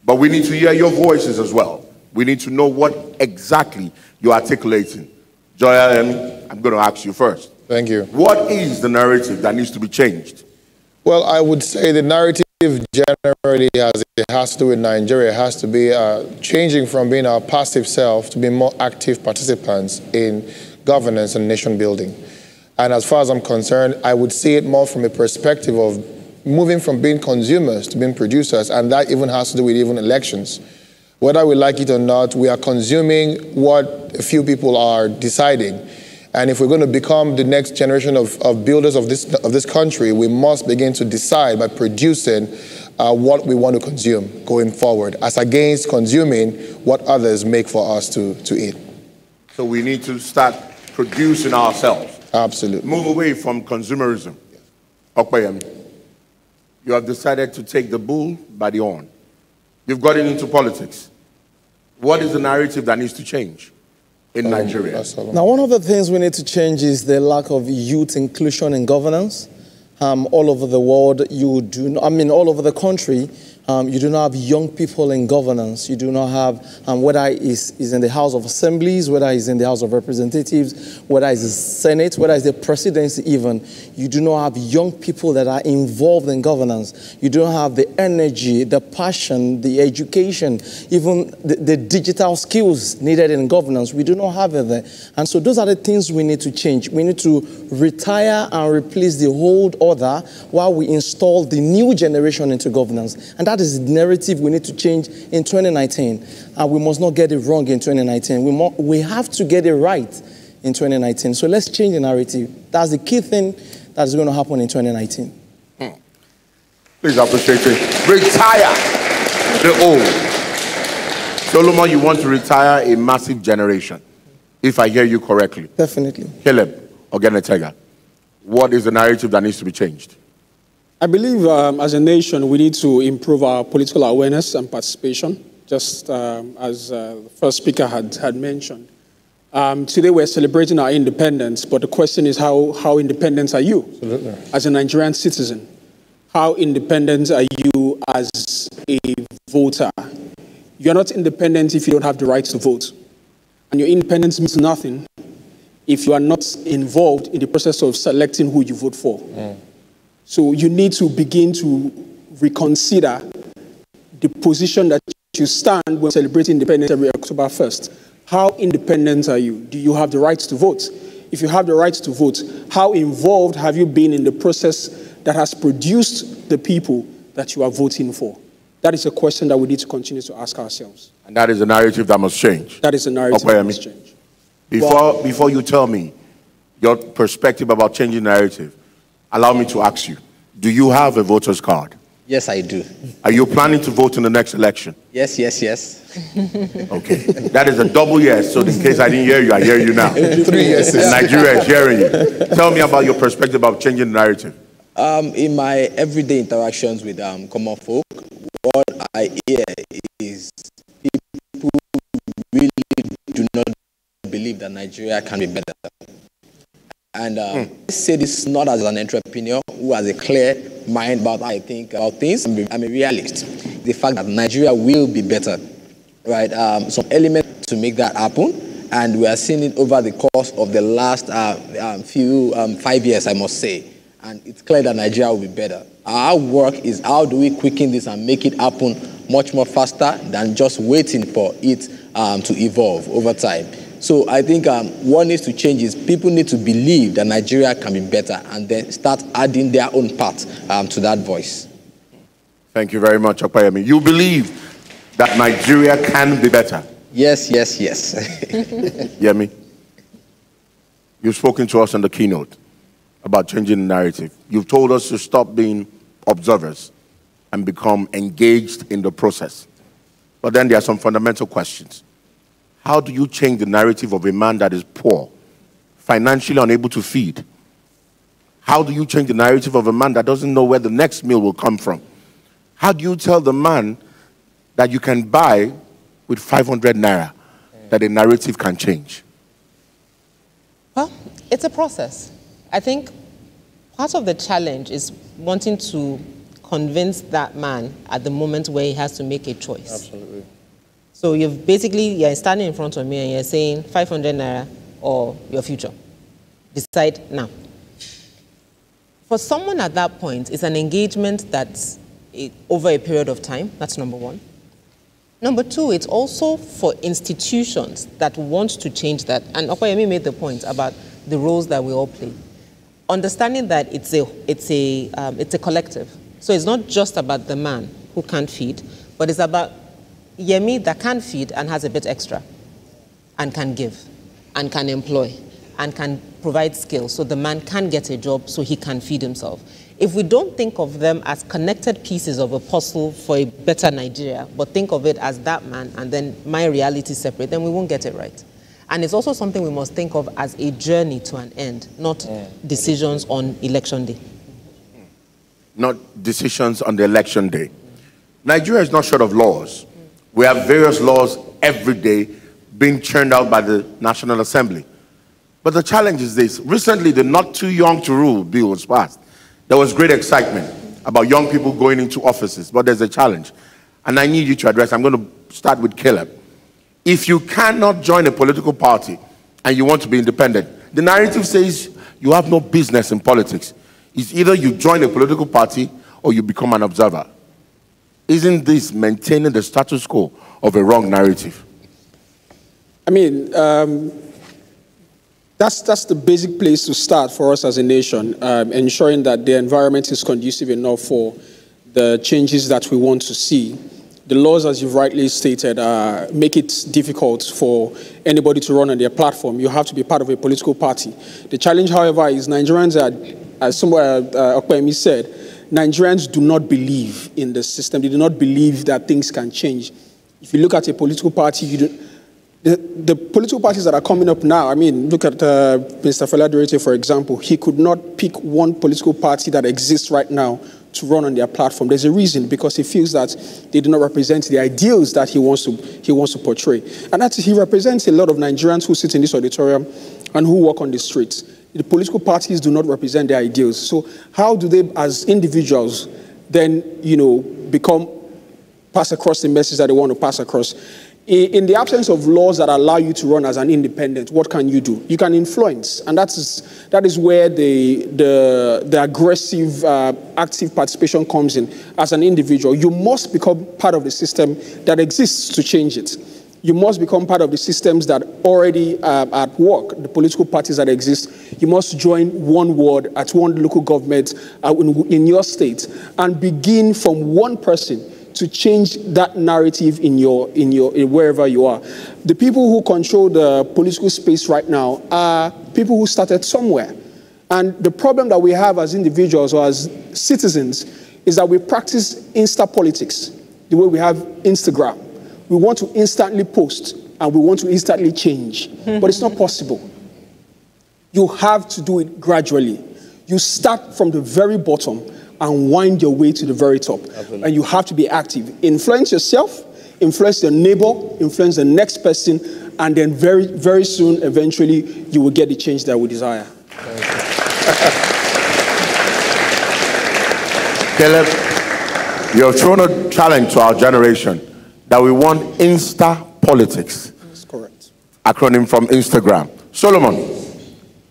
But we need to hear your voices as well. We need to know what exactly you're articulating. Joya, I'm going to ask you first. Thank you. What is the narrative that needs to be changed? Well, I would say the narrative generally, as it has to do with Nigeria, has to be changing from being our passive self to being more active participants in governance and nation building. And as far as I'm concerned, I would see it more from a perspective of moving from being consumers to being producers, and that even has to do with even elections. Whether we like it or not, we are consuming what a few people are deciding. And if we're going to become the next generation of builders of this country, we must begin to decide by producing what we want to consume going forward, as against consuming what others make for us to eat. So we need to start producing ourselves. Absolutely. Move away from consumerism. Okpayemi, you have decided to take the bull by the horn. You've gotten into politics. What is the narrative that needs to change in Nigeria? Now, one of the things we need to change is the lack of youth inclusion in governance. All over the world, all over the country, you do not have young people in governance. You do not have, whether it's in the House of Assemblies, whether it's in the House of Representatives, whether it's the Senate, whether it's the presidency even, you do not have young people that are involved in governance. You don't have the energy, the passion, the education, even the digital skills needed in governance. We do not have it there. And so those are the things we need to change. We need to retire and replace the old order while we install the new generation into governance. And that is the narrative we need to change in 2019. And we must not get it wrong in 2019. We have to get it right in 2019. So let's change the narrative. That's the key thing that is going to happen in 2019. Please appreciate it. Retire the old. Solomon, you want to retire a massive generation, if I hear you correctly. Definitely. Caleb Ogenetega, what is the narrative that needs to be changed? I believe as a nation, we need to improve our political awareness and participation, just as the first speaker had mentioned. Today we're celebrating our independence, but the question is how independent are you? Absolutely. As a Nigerian citizen? How independent are you as a voter? You're not independent if you don't have the right to vote. And your independence means nothing if you are not involved in the process of selecting who you vote for. So you need to begin to reconsider the position that you stand when celebrating independence every October 1st. How independent are you? Do you have the right to vote? If you have the right to vote, how involved have you been in the process that has produced the people that you are voting for? That is a question that we need to continue to ask ourselves. And that is a narrative that must change. That is a narrative that must change. Before you tell me your perspective about changing narrative, allow me to ask you, do you have a voter's card? Yes, I do. Are you planning to vote in the next election? Yes. Okay. That is a double yes, so in case I didn't hear you, I hear you now. 3 yeses. Nigeria is hearing you. Tell me about your perspective about changing the narrative. In my everyday interactions with common folk, what I hear is people really do not believe that Nigeria can be better. And I say this not as an entrepreneur who has a clear mind about how I think about things. I'm a realist. The fact that Nigeria will be better, right? Some elements to make that happen, and we are seeing it over the course of the last 5 years, I must say. And it's clear that Nigeria will be better. Our work is how do we quicken this and make it happen much more faster than just waiting for it to evolve over time. So I think what needs to change is people need to believe that Nigeria can be better and then start adding their own part to that voice. Thank you very much, Okpayemi. You believe that Nigeria can be better? Yes. Yemi, you've spoken to us in the keynote about changing the narrative. You've told us to stop being observers and become engaged in the process. But then there are some fundamental questions. How do you change the narrative of a man that is poor, financially unable to feed? How do you change the narrative of a man that doesn't know where the next meal will come from? How do you tell the man that you can buy with 500 naira, that a narrative can change? Well, it's a process. I think part of the challenge is wanting to convince that man at the moment where he has to make a choice. Absolutely. So you're standing in front of me and you're saying 500 naira or your future. Decide now. For someone at that point, it's an engagement that's over a period of time. That's number one. Number two, it's also for institutions that want to change that. And Okpayemi made the point about the roles that we all play. Understanding that it's a collective. So it's not just about the man who can't feed, but it's about Yemi that can feed and has a bit extra, and can give, and can employ, and can provide skills so the man can get a job so he can feed himself. If we don't think of them as connected pieces of a puzzle for a better Nigeria, but think of it as that man and then my reality separate, then we won't get it right. And it's also something we must think of as a journey to an end, not decisions on election day. Not decisions on the election day. Nigeria is not short of laws. We have various laws every day being churned out by the National Assembly. But the challenge is this. Recently, the Not Too Young to Rule bill was passed. There was great excitement about young people going into offices, but there's a challenge. And I need you to address, I'm going to start with Caleb. If you cannot join a political party and you want to be independent, the narrative says you have no business in politics. It's either you join a political party or you become an observer. Isn't this maintaining the status quo of a wrong narrative? I mean, that's the basic place to start for us as a nation, ensuring that the environment is conducive enough for the changes that we want to see. The laws, as you've rightly stated, make it difficult for anybody to run on their platform. You have to be part of a political party. The challenge, however, is Nigerians are, as somewhere Okpemi said, Nigerians do not believe in the system. They do not believe that things can change. If you look at a political party, the political parties that are coming up now, I mean, look at Mr. Fela Durete, for example. He could not pick one political party that exists right now to run on their platform. There's a reason, because he feels that they do not represent the ideals that he wants to portray. And that he represents a lot of Nigerians who sit in this auditorium and who walk on the streets. The political parties do not represent their ideals. So how do they, as individuals, then, pass across the message that they want to pass across? In the absence of laws that allow you to run as an independent, what can you do? You can influence, and that is where the aggressive, active participation comes in. As an individual, you must become part of the system that exists to change it. You must become part of the systems that already at work, the political parties that exist. You must join one ward at one local government in your state and begin from one person to change that narrative in wherever you are. The people who control the political space right now are people who started somewhere. And the problem that we have as individuals or as citizens is that we practice Insta politics, the way we have Instagram. We want to instantly post and we want to instantly change, but it's not possible. You have to do it gradually. You start from the very bottom and wind your way to the very top. Absolutely. And you have to be active. Influence yourself, influence your neighbor, influence the next person, and then very, very soon, eventually, you will get the change that we desire. Caleb, you have thrown a challenge to our generation that we want Insta politics. That's correct. Acronym from Instagram. Solomon,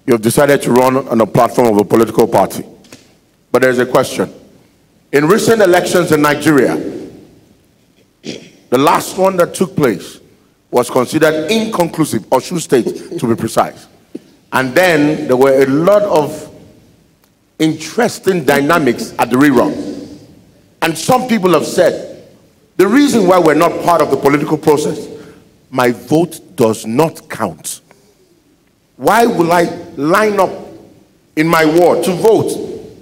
you have decided to run on a platform of a political party. But there's a question. In recent elections in Nigeria, the last one that took place was considered inconclusive, Osun State to be precise. And then there were a lot of interesting dynamics at the rerun. And some people have said, the reason why we're not part of the political process, my vote does not count. Why will I line up in my ward to vote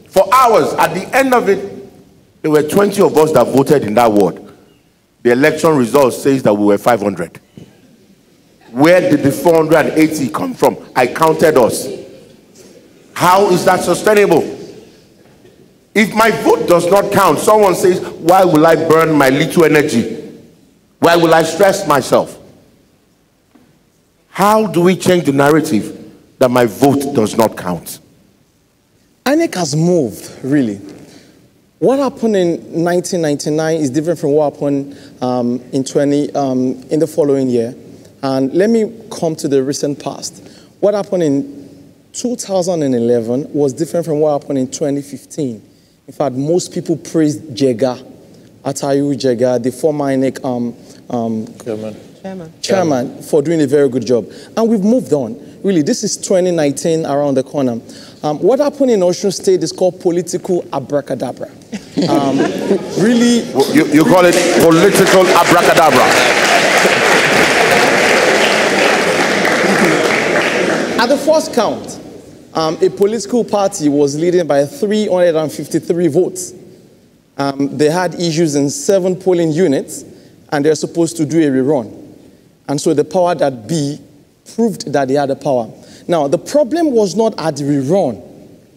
for hours? At the end of it, there were 20 of us that voted in that ward. The election results says that we were 500. Where did the 480 come from? I counted us. How is that sustainable? If my vote does not count, someone says, why will I burn my little energy? Why will I stress myself? How do we change the narrative that my vote does not count? INEC has moved, really. What happened in 1999 is different from what happened in the following year. And let me come to the recent past. What happened in 2011 was different from what happened in 2015. In fact, most people praised Jega, Atayu Jega, the former INEC chairman, for doing a very good job. And we've moved on. Really, this is 2019 around the corner. What happened in Osun State is called political abracadabra. really... You call it political abracadabra. At the first count, a political party was leading by 353 votes. They had issues in 7 polling units, and they're supposed to do a rerun. And so the power that be proved that they had the power. Now, the problem was not at the rerun.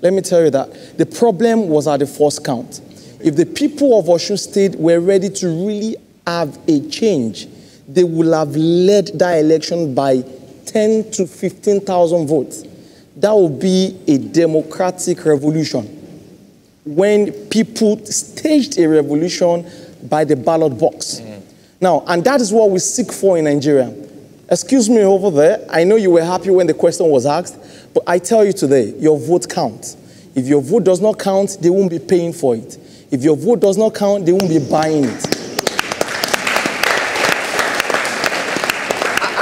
Let me tell you that. The problem was at the first count. If the people of Osun State were ready to really have a change, they would have led that election by 10 to 15,000 votes. That would be a democratic revolution. When people staged a revolution by the ballot box. Now, and that is what we seek for in Nigeria. Excuse me over there. I know you were happy when the question was asked, but I tell you today, your vote counts. If your vote does not count, they won't be paying for it. If your vote does not count, they won't be buying it.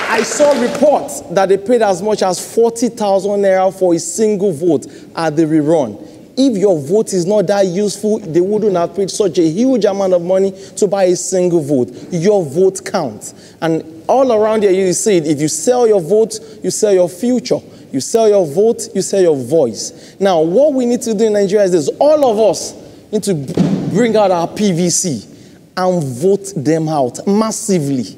I saw reports that they paid as much as 40,000 naira for a single vote at the rerun. If your vote is not that useful, they wouldn't have paid such a huge amount of money to buy a single vote. Your vote counts. And all around here, you see it. If you sell your vote, you sell your future. You sell your vote, you sell your voice. Now, what we need to do in Nigeria is this. All of us need to bring out our PVC and vote them out massively.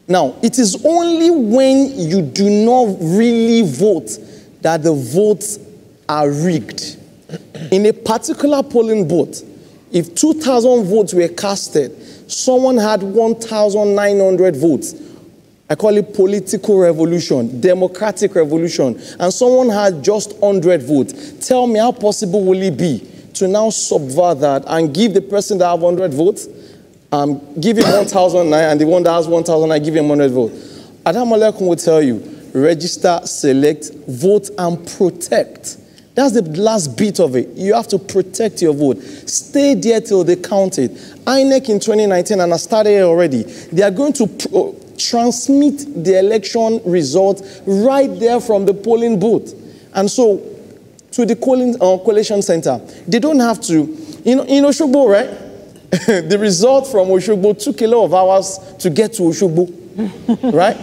Now, it is only when you do not really vote that the votes are rigged. In a particular polling booth, if 2,000 votes were casted, someone had 1,900 votes. I call it political revolution, democratic revolution, and someone had just 100 votes. Tell me, how possible will it be to now subvert that and give the person that have 100 votes, give him 1,009, and the one that has 1,009, give him 100 votes? Adam Olekun will tell you, register, select, vote, and protect. That's the last bit of it. You have to protect your vote. Stay there till they count it. INEC in 2019, and I started here already, they are going to transmit the election result right there from the polling booth. And so, to the collation center, they don't have to, in Oshogbo, right? The result from Oshogbo took a lot of hours to get to Oshogbo, right?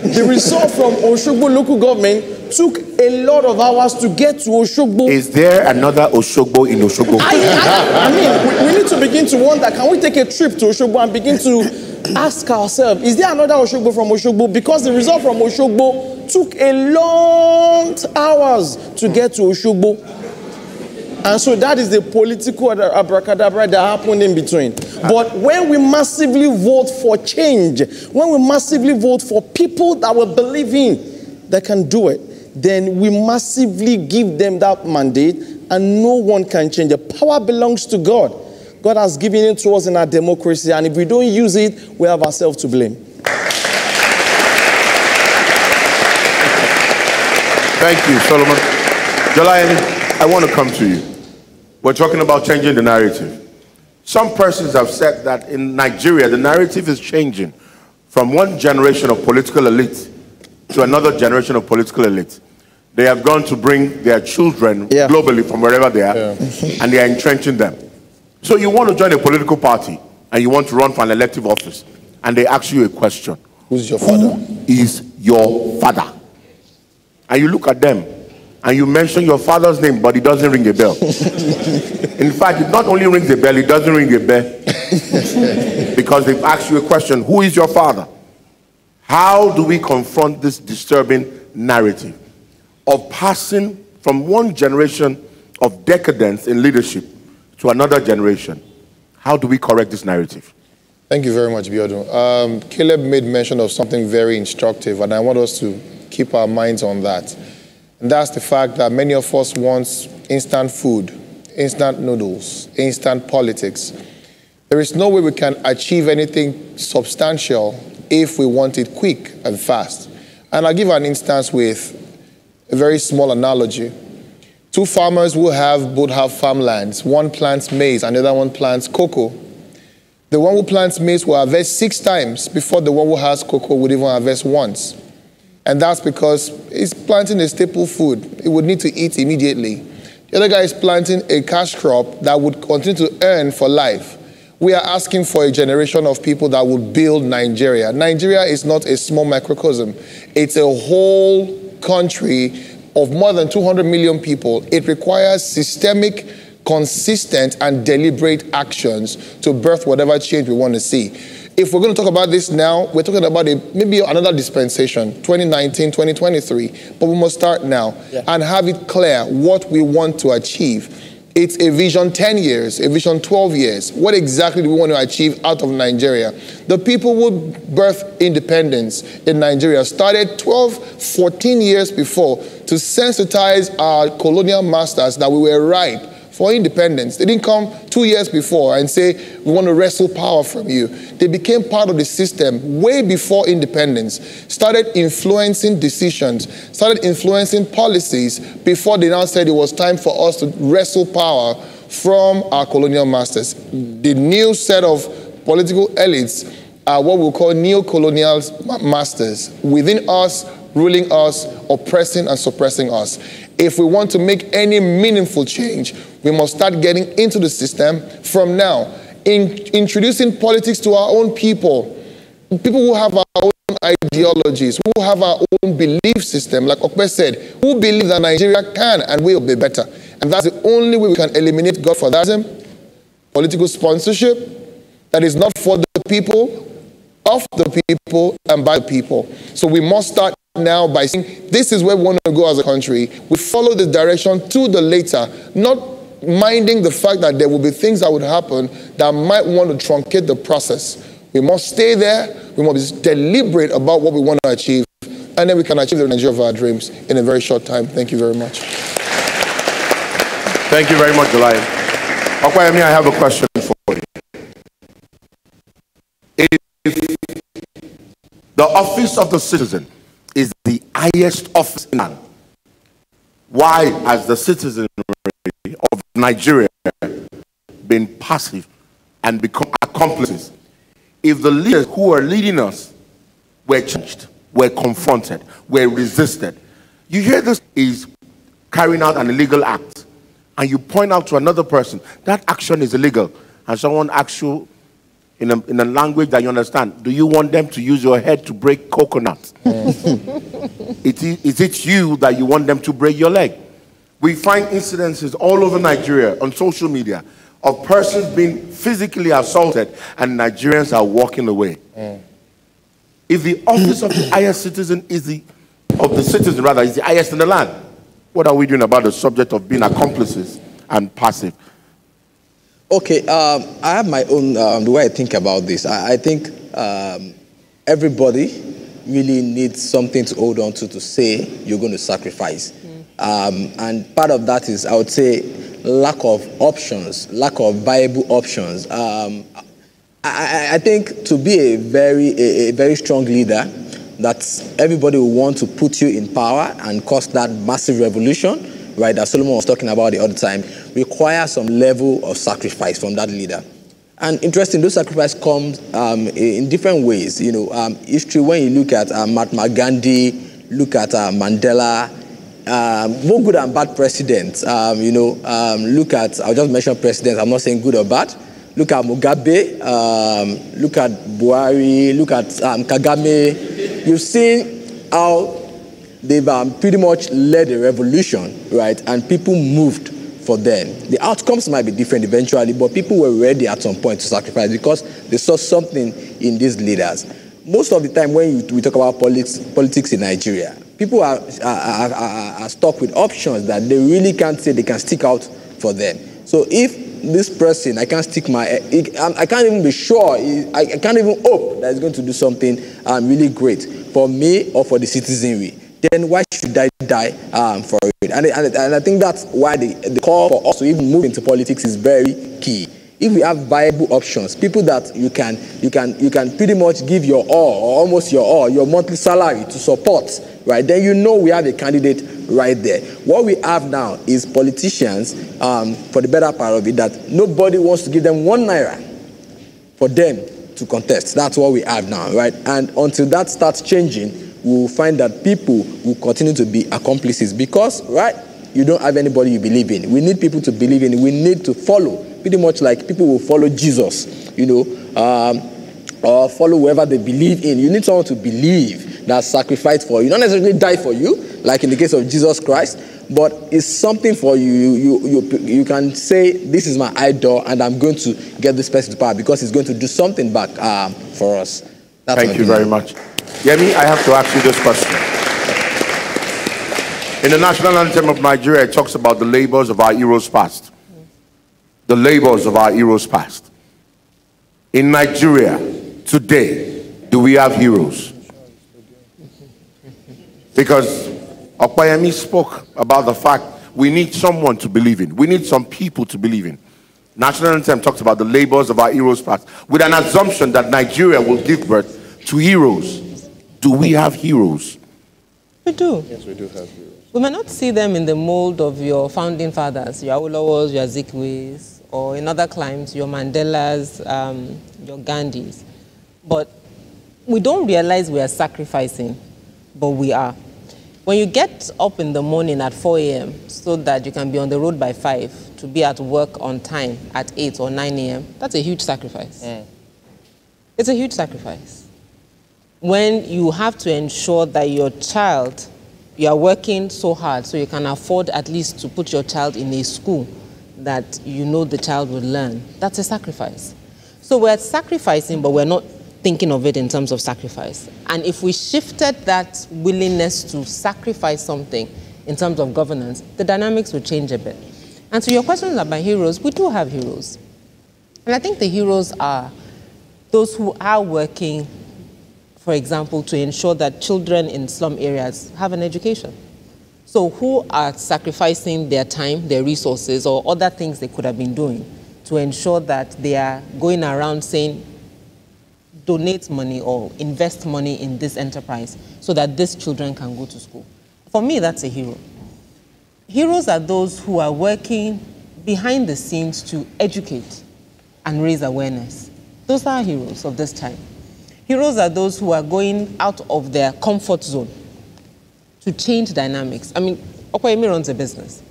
The result from Oshogbo local government took a lot of hours to get to Oshogbo. Is there another Oshogbo in Oshogbo? I mean, we need to begin to wonder, can we take a trip to Oshogbo and begin to ask ourselves, is there another Oshogbo from Oshogbo? Because the result from Oshogbo took a long hours to get to Oshogbo. And so that is the political abracadabra that happened in between. But when we massively vote for change, when we massively vote for people that we believe in, that can do it, then we massively give them that mandate, and no one can change. The power belongs to God. God has given it to us in our democracy, and if we don't use it, we have ourselves to blame. Thank you, Solomon. Jolayan, I want to come to you. We're talking about changing the narrative. Some persons have said that in Nigeria, the narrative is changing from one generation of political elite to another generation of political elite. They have gone to bring their children globally from wherever they are, and they are entrenching them. So you want to join a political party, and you want to run for an elective office, and they ask you a question. Who's your father? Who is your father? And you look at them, and you mention your father's name, but it doesn't ring a bell. In fact, it not only rings a bell, it doesn't ring a bell. Because they've asked you a question, who is your father? How do we confront this disturbing narrative of passing from one generation of decadence in leadership to another generation? How do we correct this narrative? Thank you very much, Biodun. Caleb made mention of something very instructive, and I want us to keep our minds on that. And that's the fact that many of us want instant food, instant noodles, instant politics. There is no way we can achieve anything substantial if we want it quick and fast. And I'll give an instance with a very small analogy. Two farmers both have farmlands. One plants maize and the other one plants cocoa. The one who plants maize will harvest 6 times before the one who has cocoa would even harvest once. And that's because it's planting a staple food. It would need to eat immediately. The other guy is planting a cash crop that would continue to earn for life. We are asking for a generation of people that will build Nigeria. Nigeria is not a small microcosm. It's a whole country of more than 200 million people. It requires systemic, consistent, and deliberate actions to birth whatever change we want to see. If we're going to talk about this now, we're talking about maybe another dispensation, 2019, 2023, but we must start now and have it clear what we want to achieve. It's a vision 10 years, a vision 12 years. What exactly do we want to achieve out of Nigeria? The people who birthed independence in Nigeria started 12, 14 years before to sensitize our colonial masters that we were ripe for independence. They didn't come 2 years before and say, we want to wrestle power from you. They became part of the system way before independence, started influencing decisions, started influencing policies before they now said it was time for us to wrestle power from our colonial masters. The new set of political elites are what we'll call neo-colonial masters within us, ruling us, oppressing and suppressing us. If we want to make any meaningful change, we must start getting into the system from now. Introducing politics to our own people who have our own ideologies, who have our own belief system, like Okpe said, who believe that Nigeria can and will be better. And that's the only way we can eliminate godfatherism, political sponsorship that is not for the people, of the people, and by the people. So we must start now by saying, this is where we want to go as a country. We follow this direction to the later, not minding the fact that there will be things that would happen that might want to truncate the process. We must stay there. We must be deliberate about what we want to achieve, and then we can achieve the Nigeria of our dreams in a very short time. Thank you very much. Thank you very much, Goliath. Okwayemi, I have a question for you. If the office of the citizen is the highest office in land, why has the citizenry of Nigeria been passive and become accomplices? If the leaders who are leading us were changed, were confronted, were resisted, you hear this is carrying out an illegal act, and you point out to another person, that action is illegal, and someone asks you in a language that you understand, do you want them to use your head to break coconuts? Is it you that you want them to break your leg? We find incidences all over Nigeria on social media of persons being physically assaulted and Nigerians are walking away. If the office of the highest citizen is the highest in the land, what are we doing about the subject of being accomplices and passive? Okay, I have my own, the way I think about this. I think everybody really needs something to hold on to say you're going to sacrifice. And part of that is, I would say, lack of options, lack of viable options. I think to be a very strong leader, that everybody will want to put you in power and cause that massive revolution, right, that Solomon was talking about the other time, requires some level of sacrifice from that leader. And interesting, those sacrifices come in different ways. You know, history, when you look at Mahatma Gandhi, look at Mandela, both good and bad presidents, look at, I'll just mention presidents, I'm not saying good or bad. Look at Mugabe, look at Buhari, look at Kagame. You've seen how they've pretty much led a revolution, right? And people moved for them. The outcomes might be different eventually, but people were ready at some point to sacrifice because they saw something in these leaders. Most of the time when we talk about politics in Nigeria, people are stuck with options that they really can't say they can stick out for them. So if this person, I can't stick I can't even be sure, I can't even hope that it's going to do something really great for me or for the citizenry, then why should I die for it? And I think that's why the call for us to even move into politics is very key. If we have viable options, people that you can pretty much give your all, or almost your all, your monthly salary to support, right? Then you know we have a candidate right there. What we have now is politicians, for the better part of it, that nobody wants to give them 1 naira for them to contest. That's what we have now, right? And until that starts changing, we'll find that people will continue to be accomplices because, right, you don't have anybody you believe in. We need people to believe in. We need to follow. Pretty much like people will follow Jesus, or follow whoever they believe in. You need someone to believe that sacrificed for you. Not necessarily die for you, like in the case of Jesus Christ, but it's something for you. You can say, this is my idol, and I'm going to get this person to power because he's going to do something back for us. Thank you very much. Yemi, I have to ask you this question. In the national anthem of Nigeria, it talks about the labors of our heroes past. The labors of our heroes past. In Nigeria, today, do we have heroes? Because Opayemi spoke about the fact we need someone to believe in. We need some people to believe in. National anthem talks about the labors of our heroes past, with an assumption that Nigeria will give birth to heroes. Do we have heroes? We do. Yes, we do have heroes. We may not see them in the mold of your founding fathers, your Awolowos, your Azikiwes, or in other climes, your Mandelas, your Gandhis. But we don't realize we are sacrificing, but we are. When you get up in the morning at 4 a.m. so that you can be on the road by 5 to be at work on time at 8 or 9 a.m., that's a huge sacrifice. It's a huge sacrifice. When you have to ensure that your child, you are working so hard so you can afford at least to put your child in a school that you know the child will learn, that's a sacrifice. So we're sacrificing, but we're not thinking of it in terms of sacrifice. And if we shifted that willingness to sacrifice something in terms of governance, the dynamics would change a bit. And to your question about heroes, we do have heroes. And I think the heroes are those who are working, for example, to ensure that children in slum areas have an education. So who are sacrificing their time, their resources, or other things they could have been doing to ensure that they are going around saying, donate money or invest money in this enterprise so that these children can go to school. For me, that's a hero. Heroes are those who are working behind the scenes to educate and raise awareness. Those are heroes of this time. Heroes are those who are going out of their comfort zone to change dynamics. I mean, Okoyemi runs a business,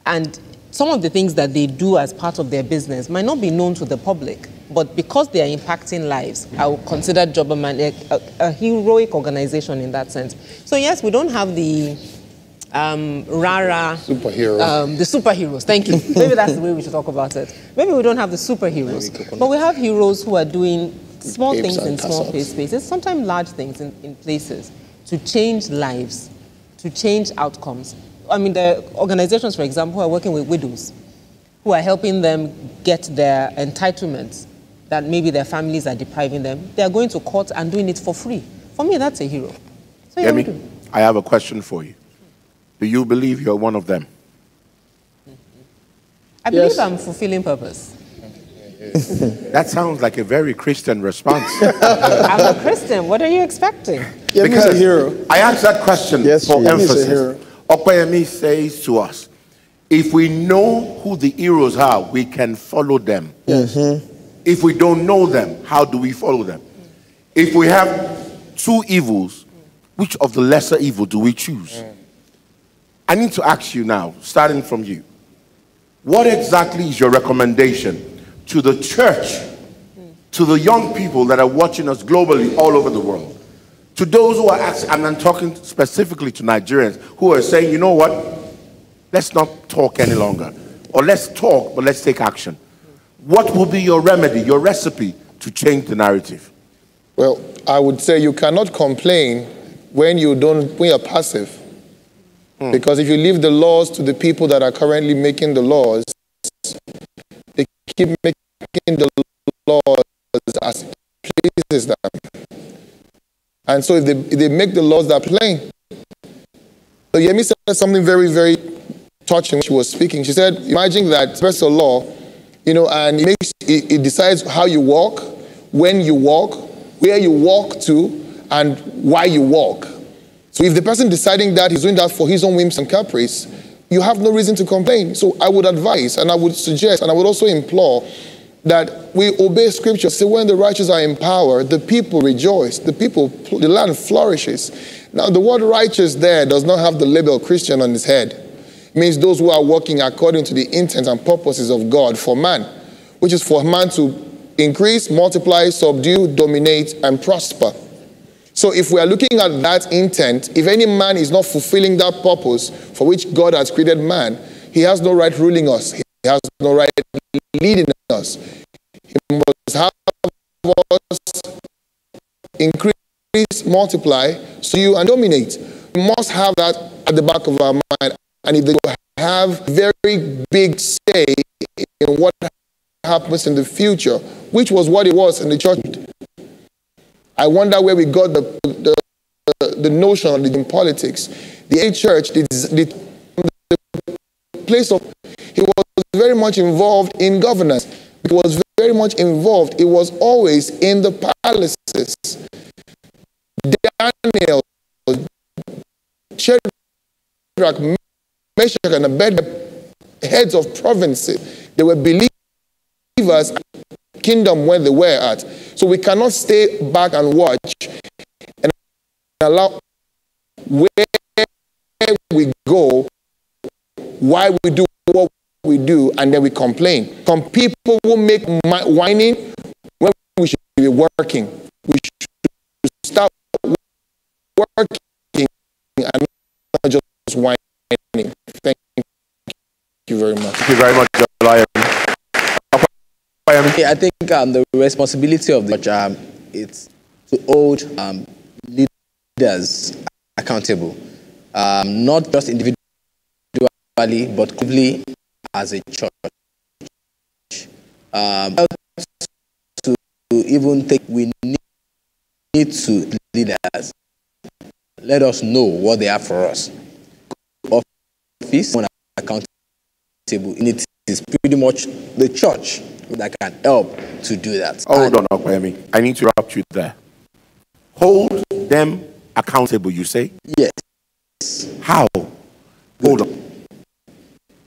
and some of the things that they do as part of their business might not be known to the public, but because they are impacting lives, I would consider Jobberman a heroic organization in that sense. So yes, we don't have the rara superheroes. The superheroes, thank you. Maybe that's the way we should talk about it. Maybe we don't have the superheroes, but we have heroes who are doing small things in small spaces, sometimes large things in places, to change lives, to change outcomes. I mean, there are organizations, for example, who are working with widows, who are helping them get their entitlements that maybe their families are depriving them. They are going to court and doing it for free. For me, that's a hero. So yeah, Yemi, I have a question for you. Do you believe you're one of them? I believe I'm fulfilling purpose. That sounds like a very Christian response. I'm a Christian. What are you expecting? Yeah, because he's a hero. I asked that question for emphasis. Opayemi says to us, if we know who the heroes are, we can follow them. If we don't know them, how do we follow them? If we have two evils, which of the lesser evil do we choose? I need to ask you now, starting from you, what exactly is your recommendation to the church, to the young people that are watching us globally all over the world, to those who are asking, and I'm talking specifically to Nigerians who are saying, you know what, let's not talk any longer, or let's talk, but let's take action. What will be your remedy, your recipe to change the narrative? Well, I would say you cannot complain when you're passive. Because if you leave the laws to the people that are currently making the laws, they keep making the laws as it pleases them. And so if they make the laws that are plain. So Yemi said something very, very touching when she was speaking. She said, imagine that there's a law, and it decides how you walk, when you walk, where you walk to, and why you walk. So if the person deciding that he's doing that for his own whims and caprice, you have no reason to complain. So I would advise, and I would suggest, and I would also implore that we obey scripture. So when the righteous are in power, the people rejoice, the land flourishes. Now the word righteous there does not have the label Christian on its head. means those who are working according to the intent and purposes of God for man, which is for man to increase, multiply, subdue, dominate, and prosper. So if we are looking at that intent, if any man is not fulfilling that purpose for which God has created man, he has no right ruling us. He has no right leading us. He must have us increase, multiply, subdue, and dominate. We must have that at the back of our mind. And if they have very big say in what happens in the future, which was what it was in the church, I wonder where we got the notion of in politics. The church, the place of, he was very much involved in governance. He was very much involved. It was always in the palaces. Daniel, Shadrach, Meshach, and Abednego, heads of provinces, they were believers. Kingdom where they were at. So we cannot stay back and watch and allow where we go, why we do what we do, and then we complain. Some people will make whining when we should be working. We should start working and not just whining. Thank you very much. Thank you very much, Lion. I think the responsibility of the church is to hold leaders accountable, not just individually, but collectively as a church. To even think we need to leaders, let us know what they have for us. Office accountable, it is pretty much the church that can help to do that. Hold on, Okwayemi. I need to interrupt you there. Hold them accountable, you say? Yes. How? Hold on.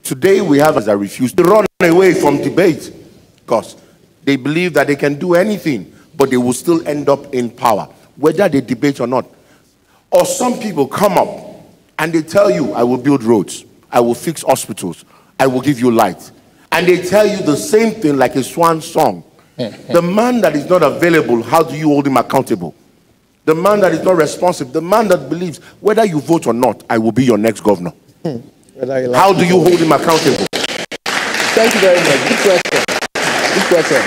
Today we have as I refuse to run away from debate because they believe that they can do anything, but they will still end up in power, whether they debate or not. Or some people come up and they tell you, I will build roads, I will fix hospitals, I will give you light. And they tell you the same thing like a swan song. The man that is not available, how do you hold him accountable? The man that is not responsive, the man that believes, whether you vote or not, I will be your next governor. How do you hold him accountable? Thank you very much. Good question.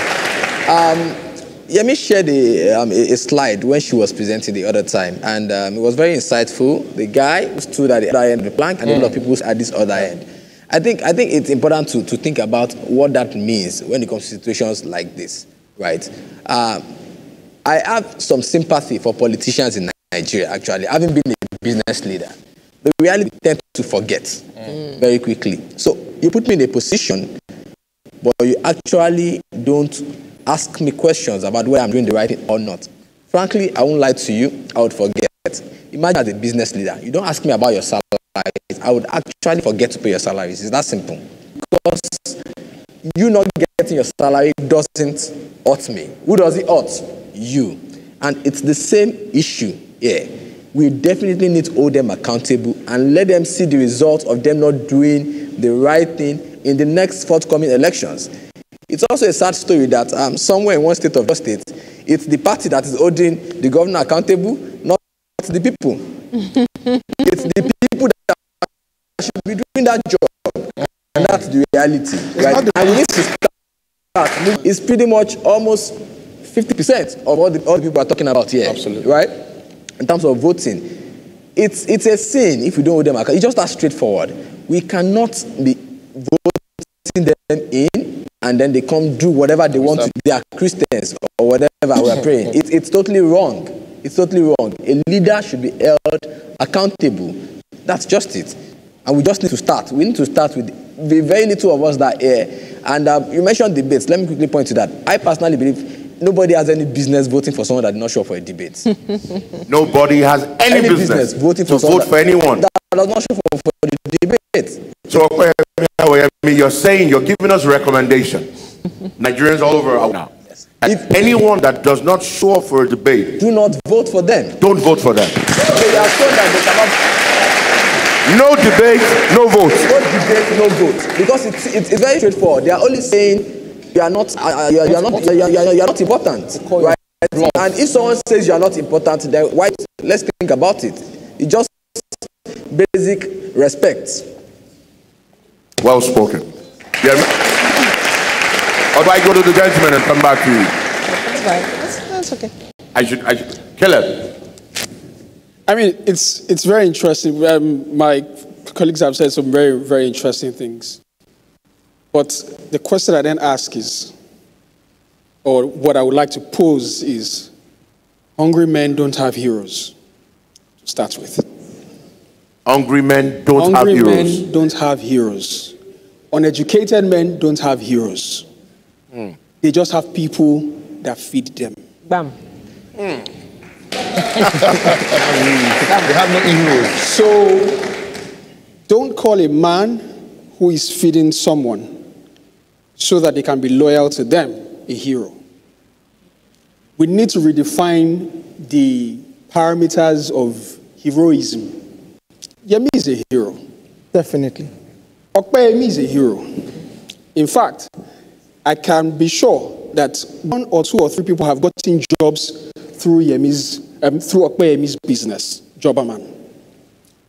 Yemi shared a slide when she was presenting the other time, and it was very insightful. The guy who stood at the other end of the plank, and a lot of people at this other end. I think it's important to think about what that means when it comes to situations like this, right? I have some sympathy for politicians in Nigeria, actually, having been a business leader. The reality tends to forget very quickly. So you put me in a position, but you actually don't ask me questions about whether I'm doing the right thing or not. Frankly, I won't lie to you, I would forget. Imagine as a business leader, you don't ask me about your salary. I would actually forget to pay your salaries. It's that simple. Because you not getting your salary doesn't hurt me. Who does it hurt? You. And it's the same issue here. We definitely need to hold them accountable and let them see the result of them not doing the right thing in the next forthcoming elections. It's also a sad story that somewhere in one state of the state, it's the party that is holding the governor accountable, not the people. It's the people that should be doing that job, and that's the reality, right? And we need to start. It's pretty much almost 50% of all the people are talking about here. Absolutely. Right? In terms of voting, it's a sin if we don't hold them accountable. It's just that straightforward. We cannot be voting them in, and then they come do whatever they want to. They are Christians or whatever we are praying. It's totally wrong. It's totally wrong. A leader should be held accountable. That's just it. And we just need to start. We need to start with the very little of us that are here. And you mentioned debates. Let me quickly point to that. I personally believe nobody has any business voting for someone that did not show up for a debate. Nobody has any business voting to vote for anyone that does not show up for the debate. So you're saying, you're giving us recommendations. Nigerians all over now. If anyone that does not show up for a debate, do not vote for them. Don't vote for them. They are told that they cannot. No debate, no vote. No debate, no vote. Because it's very straightforward. They are only saying you are not important. Right? And if someone says you are not important, then why? Let's think about it. It's just basic respect. Well spoken. Yeah. Or do I go to the gentleman and come back to you? That's fine. That's okay. I should. Caleb. I mean, it's very interesting. My colleagues have said some very, very interesting things. But the question I then ask is, or what I would like to pose is, hungry men don't have heroes, to start with. Hungry men don't have heroes. Hungry men don't have heroes. Uneducated men don't have heroes. They just have people that feed them. Bam. They have no heroes. So, don't call a man who is feeding someone so that they can be loyal to them a hero. We need to redefine the parameters of heroism. Yemi is a hero. Definitely. Okpeyemi is a hero. In fact, I can be sure that 1 or 2 or 3 people have gotten jobs through through Okpeyemi's business, Jobberman.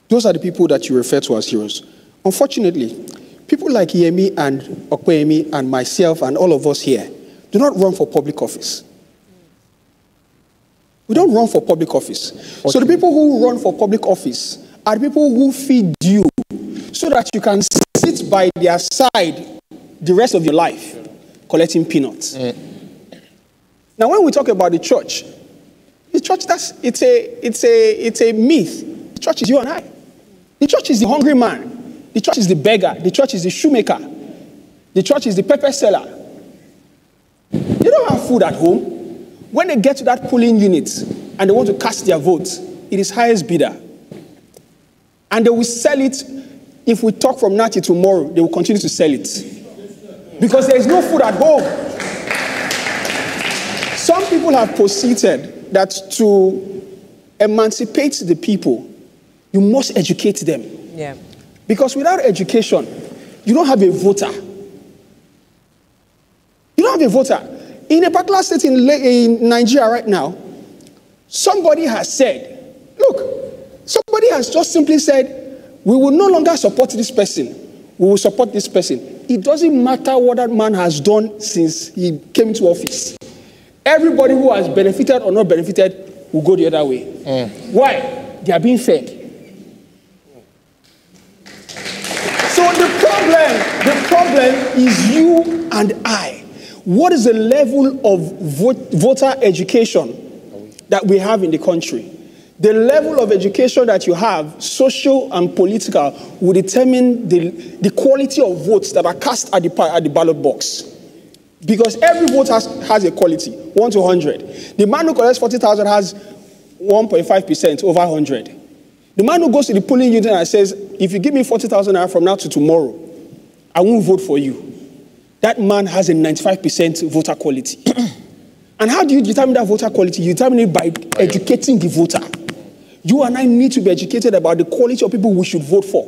Those are the people that you refer to as heroes. Unfortunately, people like Yemi and Okpeyemi and myself and all of us here do not run for public office. We don't run for public office. Okay. So the people who run for public office are the people who feed you so that you can sit by their side the rest of your life collecting peanuts. Now, when we talk about the church, it's a myth. The church is you and I. The church is the hungry man. The church is the beggar. The church is the shoemaker. The church is the pepper seller. They don't have food at home. When they get to that polling unit and they want to cast their vote, it is highest bidder. And they will sell it. If we talk from now till tomorrow, they will continue to sell it. Because there is no food at home. Some people have posited that to emancipate the people, you must educate them. Yeah. Because without education, you don't have a voter. You don't have a voter. In a particular state in Nigeria right now, somebody has said, look, somebody has just simply said, we will no longer support this person. We will support this person. It doesn't matter what that man has done since he came into office. Everybody who has benefited or not benefited will go the other way. Why? They are being fed. So the problem is you and I. What is the level of voter education that we have in the country? The level of education that you have, social and political, will determine the quality of votes that are cast at the ballot box. Because every vote has a quality, 1 to 100. The man who collects 40,000 has 1.5% over 100. The man who goes to the polling unit and says, if you give me 40,000 from now to tomorrow, I won't vote for you. That man has a 95% voter quality. And how do you determine that voter quality? You determine it by educating the voter. You and I need to be educated about the quality of people we should vote for,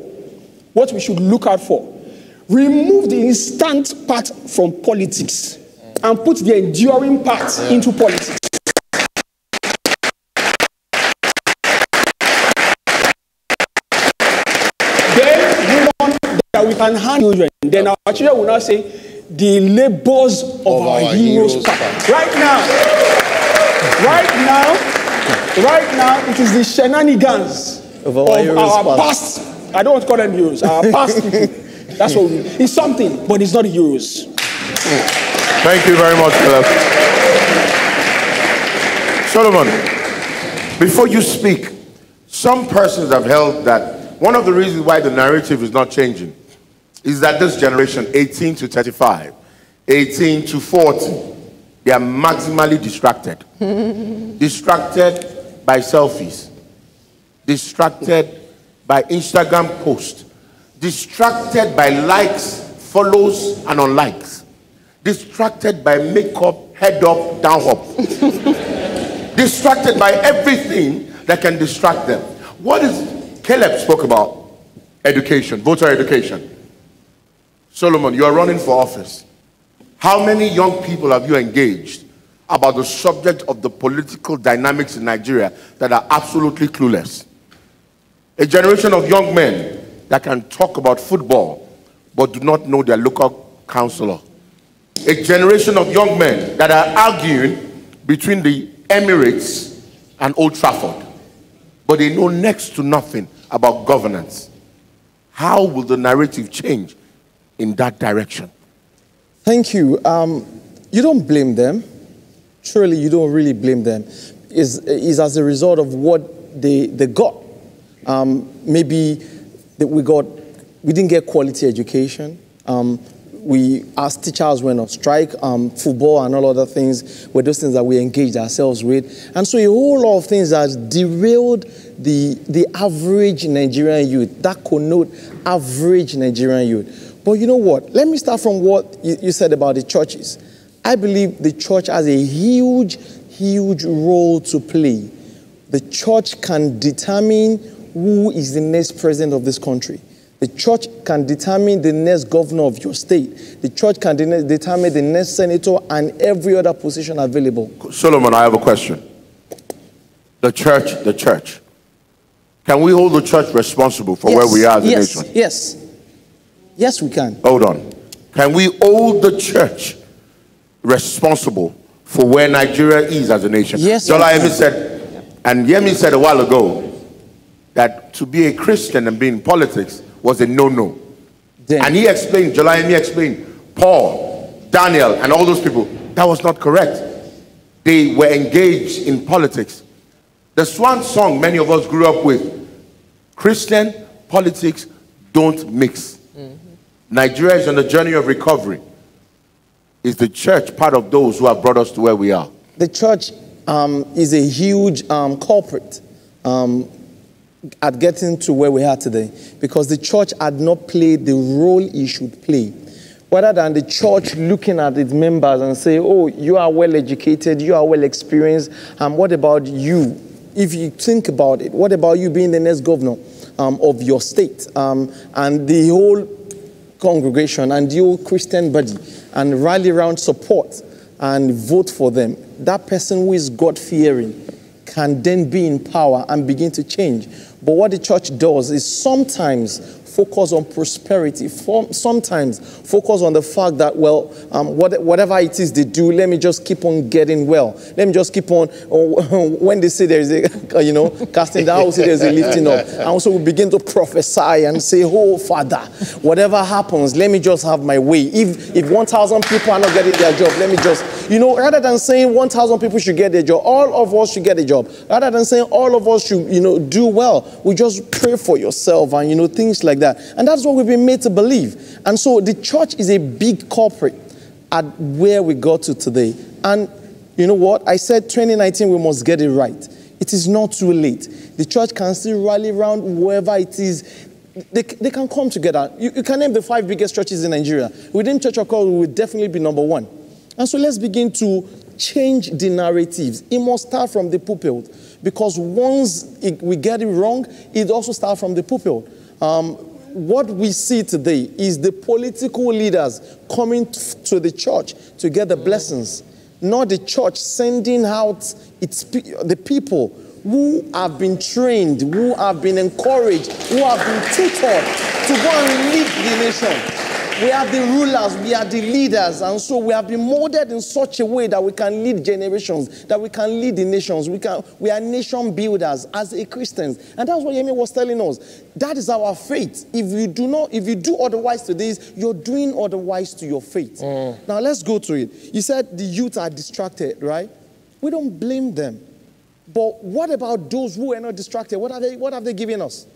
what we should look out for. Remove the instant part from politics and put the enduring part into politics. Then we want that we can hand children. Then our children will now say, the labors of our heroes. Right now, it is the shenanigans of our past. I don't want to call them heroes. Our past people. That's what it's something, but it's not heroes. Thank you very much, Caleb. Solomon, before you speak, some persons have held that one of the reasons why the narrative is not changing is that this generation, 18 to 35, 18 to 40, they are maximally distracted. Distracted by selfies. Distracted by Instagram posts. Distracted by likes, follows, and unlikes. Distracted by makeup, head up, down up. Distracted by everything that can distract them. What is Caleb spoke about Education, voter education. Solomon, you are running for office. How many young people have you engaged about the subject of the political dynamics in Nigeria that are absolutely clueless? A generation of young men that can talk about football but do not know their local councillor. A generation of young men that are arguing between the Emirates and Old Trafford, but they know next to nothing about governance. How will the narrative change in that direction? Thank you. You don't blame them. Truly, you don't really blame them. It's as a result of what they got. Maybe we didn't get quality education. As teachers went on strike, football and all other things were those things that we engaged ourselves with. And so a whole lot of things has derailed the average Nigerian youth, that connote average Nigerian youth. But you know what? Let me start from what you said about the churches. I believe the church has a huge, huge role to play. The church can determine who is the next president of this country. The church can determine the next governor of your state. The church can determine the next senator and every other position available. Solomon, I have a question. The church. Can we hold the church responsible for where we are as a nation? Yes, we can. Hold on. Can we hold the church responsible for where Nigeria is as a nation? Yes. Jola said, and Yemi said a while ago, that to be a Christian and be in politics was a no-no. And he explained, Jolayemi explained, Paul, Daniel, and all those people, that was not correct. They were engaged in politics. The swan song many of us grew up with, Christian politics don't mix. Nigeria is on the journey of recovery. Is the church part of those who have brought us to where we are? The church is a huge culprit at getting to where we are today, because the church had not played the role it should play. Rather than the church looking at its members and say, oh, you are well educated, you are well experienced, what about you? If you think about it, what about you being the next governor of your state? And the whole congregation and the whole Christian body, and rally around support and vote for them. That person who is God-fearing can then be in power and begin to change. But what the church does is sometimes focus on prosperity, sometimes focus on the fact that, well, whatever it is they do, let me just keep on getting well. Let me just keep on, when they say there's a, casting down, say there's a lifting up. And also we begin to prophesy and say, oh, Father, whatever happens, let me just have my way. If 1,000 people are not getting their job, let me just, rather than saying 1,000 people should get their job, all of us should get a job. Rather than saying all of us should, do well, we just pray for yourself and, things like that. And that's what we've been made to believe. And so the church is a big culprit at where we got to today. And you know what? I said 2019, we must get it right. It is not too late. The church can still rally around whoever it is. They can come together. You can name the 5 biggest churches in Nigeria. Within Church of God, we will definitely be number 1. And so let's begin to change the narratives. It must start from the pulpit. Because once we get it wrong, it also starts from the pulpit. What we see today is the political leaders coming to the church to get the blessings, not the church sending out the people who have been trained, who have been encouraged, who have been tutored to go and lead the nation. We are the rulers, we are the leaders, and so we have been molded in such a way that we can lead generations, that we can lead the nations. We are nation builders as a Christians. And that's what Yemi was telling us. That is our faith. If you do otherwise to this, you're doing otherwise to your faith. Now let's go to it. You said the youth are distracted, right? We don't blame them. But what about those who are not distracted? What have they given us?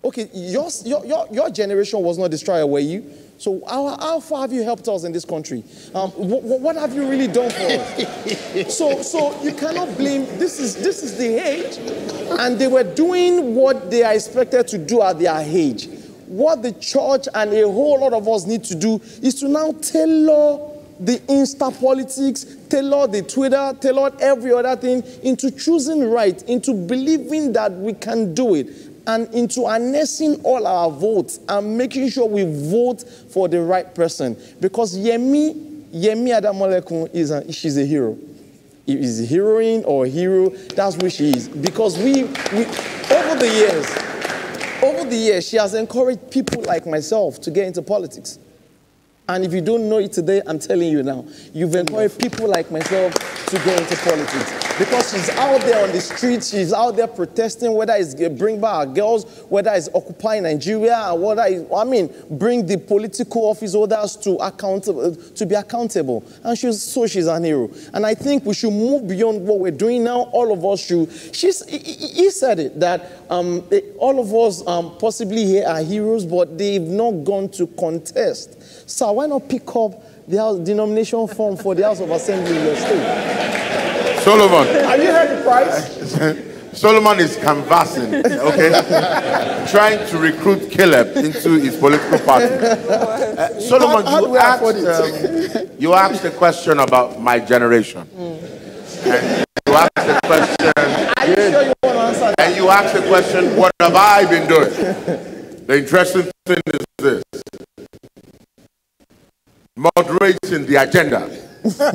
Okay, your generation was not distracted, were you? So how far have you helped us in this country? What have you really done for us? So you cannot blame, this is the age, and they were doing what they are expected to do at their age. What the church and a whole lot of us need to do is to now tailor the Insta politics, tailor the Twitter, tailor every other thing into choosing right, into believing that we can do it. and into harnessing all our votes and making sure we vote for the right person. Because Yemi Adamolekun she's a hero. Is a heroine or a hero, that's who she is. Because we over the years, she has encouraged people like myself to get into politics. And if you don't know it today, I'm telling you now, you've encouraged people like myself to get into politics. Because she's out there on the streets, she's out there protesting, whether it's bring back our girls, whether it's occupy Nigeria, whether it's, bring the political office holders to be accountable. And she's an hero. And I think we should move beyond what we're doing now. All of us should. He said it, that all of us possibly here are heroes, but they've not gone to contest. So why not pick up the nomination form for the House of Assembly in your state? Solomon. Have you heard the price? Solomon is canvassing, okay? Trying to recruit Caleb into his political party. Solomon, you asked a question about my generation. And you asked a question. Are you sure you want to answer that? And you asked the question, what have I been doing? The interesting thing is this. Moderating the agenda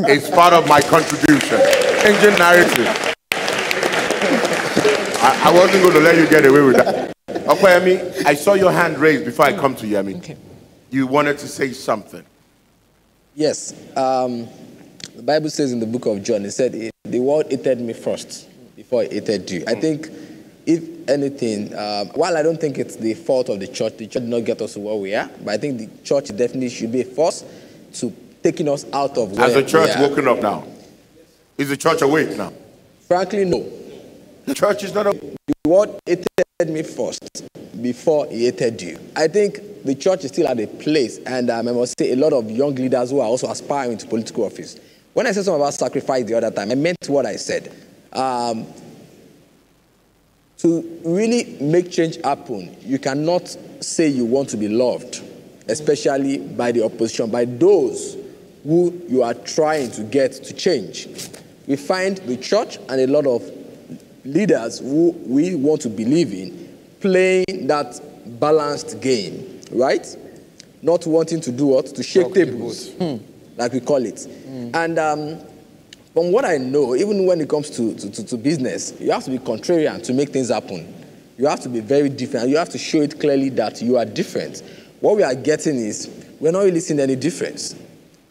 is part of my contribution. Changing narrative. I wasn't going to let you get away with that. Okoyemi, I saw your hand raised before I come to Yemi. Okay. You wanted to say something. Yes. The Bible says in the book of John, it said, the world hated me first before it hated you. I think, if anything, while I don't think it's the fault of the church did not get us to where we are, but I think the church definitely should be a force to taking us out of where we are. Has the church woken up now? Is the church awake now? Frankly, no. The church is not awake. The world hated me first before he hated you. I think the church is still at a place, and I must say a lot of young leaders who are also aspiring to political office. When I said something about sacrifice the other time, I meant what I said. To really make change happen, you cannot say you want to be loved, especially by the opposition, by those who you are trying to get to change. We find the church and a lot of leaders who we want to believe in playing that balanced game, right? Not wanting to do what? To shake tables, like we call it. And from what I know, even when it comes to business, you have to be contrarian to make things happen. You have to be very different. You have to show it clearly that you are different. What we are getting is, we're not really seeing any difference,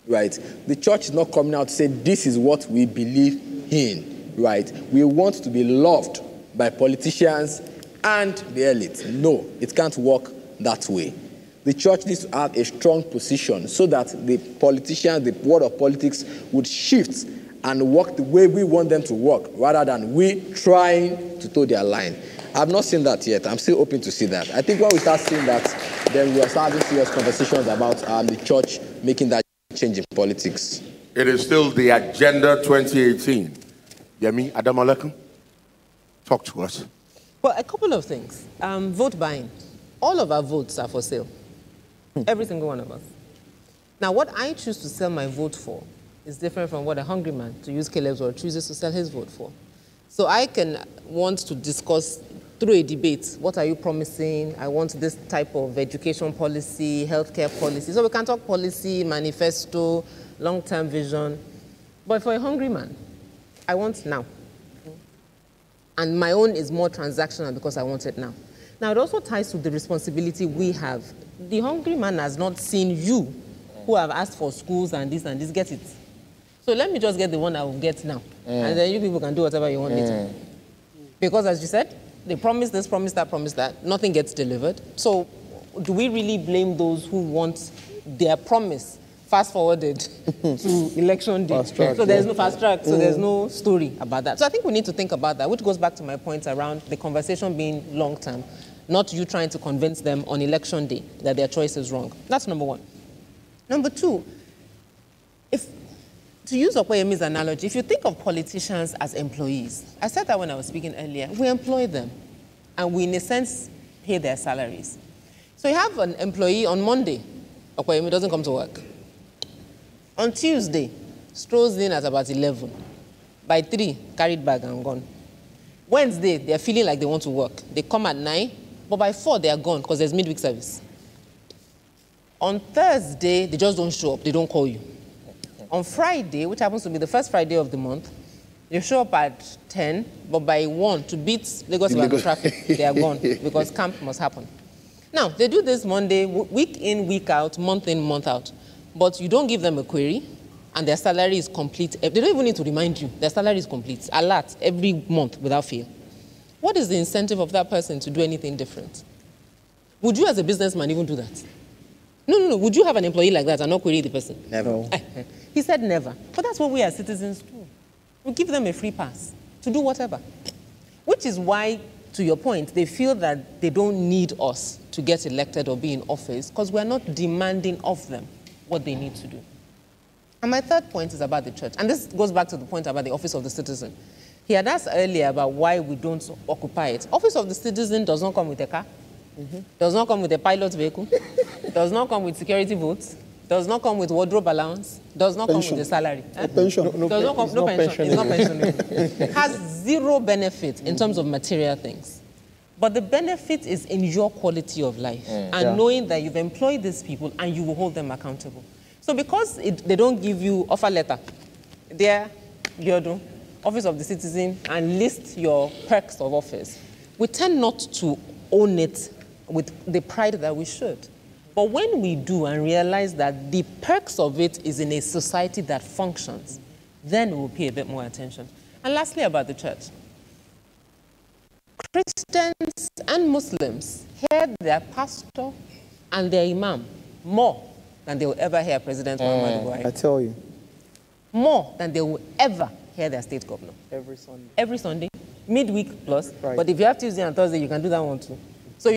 right? The church is not coming out to say, this is what we believe in, right? We want to be loved by politicians and the elite. No, it can't work that way. The church needs to have a strong position so that the politicians, the world of politics would shift and work the way we want them to work, rather than we trying to toe their line. I've not seen that yet. I'm still hoping to see that. I think when we start seeing that, then we'll start having serious conversations about the church making that change in politics. It is still the Agenda 2018. Yemi Adamolekun, talk to us. Well, a couple of things. Vote buying. All of our votes are for sale. Every single one of us. Now, what I choose to sell my vote for is different from what a hungry man, to use Caleb's word, chooses to sell his vote for. So I can want to discuss through a debate, what are you promising? I want this type of education policy, healthcare policy. So we can talk policy, manifesto, long-term vision. But for a hungry man, I want now. And my own is more transactional because I want it now. Now, it also ties to the responsibility we have. The hungry man has not seen you who have asked for schools and this, get it. So let me just get the one I will get now. And then you people can do whatever you want later. Because as you said, they promise this, promise that. Nothing gets delivered. So do we really blame those who want their promise fast-forwarded to election day? So there's no fast track, so there's no story about that. So I think we need to think about that, which goes back to my point around the conversation being long-term, not you trying to convince them on election day that their choice is wrong. That's number one. Number two, to use Okoyemi's analogy, if you think of politicians as employees, I said that when I was speaking earlier, we employ them, and we, in a sense, pay their salaries. So you have an employee on Monday, Okoyemi doesn't come to work. On Tuesday, strolls in at about 11. By 3, carried bag and gone. Wednesday, they're feeling like they want to work. They come at 9, But by 4, they are gone because there's midweek service. On Thursday, they just don't show up. They don't call you. On Friday, which happens to be the first Friday of the month, you show up at 10, but by 1, to beat Lagos traffic, they are gone because camp must happen. Now, they do this Monday, week in, week out, month in, month out. But you don't give them a query, and their salary is complete. They don't even need to remind you. Their salary is complete. Alert every month without fail. What is the incentive of that person to do anything different? Would you as a businessman even do that? No. Would you have an employee like that and not query the person? Never. He said never. But that's what we as citizens do. We give them a free pass to do whatever. Which is why, to your point, they feel that they don't need us to get elected or be in office because we're not demanding of them what they need to do. And my third point is about the church. And this goes back to the point about the office of the citizen. He had asked earlier about why we don't occupy it. Office of the citizen does not come with a car, does not come with a pilot vehicle, does not come with security votes, does not come with wardrobe allowance, does not come with a salary. Pension. No pension. It's not pension. Has zero benefit in terms of material things. But the benefit is in your quality of life and knowing that you've employed these people and you will hold them accountable. So because they don't give you offer letter, there, Yodo, Office of the Citizen, and list your perks of office, we tend not to own it with the pride that we should. But when we do and realize that the perks of it is in a society that functions, then we'll pay a bit more attention. And lastly, about the church. Christians and Muslims hear their pastor and their imam more than they will ever hear President Muhammadu Buhari. I tell you. More than they will ever hear their state governor. Every Sunday. Every Sunday, midweek plus. Right. But if you have Tuesday and Thursday, you can do that one too. So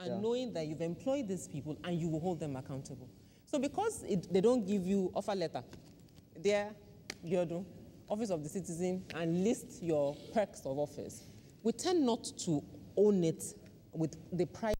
and knowing that you've employed these people and you will hold them accountable. So because they don't give you offer letter, there, Yodo, Office of the Citizen, and list your perks of office, we tend not to own it with the pride.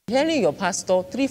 Hearing your pastor 3,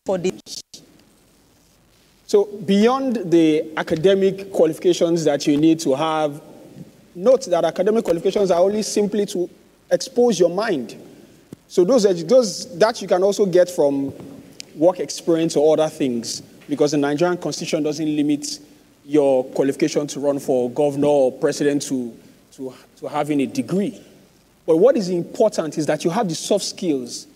for this. So beyond the academic qualifications that you need to have, note that academic qualifications are only simply to expose your mind. So those that you can also get from work experience or other things, because the Nigerian Constitution doesn't limit your qualification to run for governor or president to having a degree. But what is important is that you have the soft skills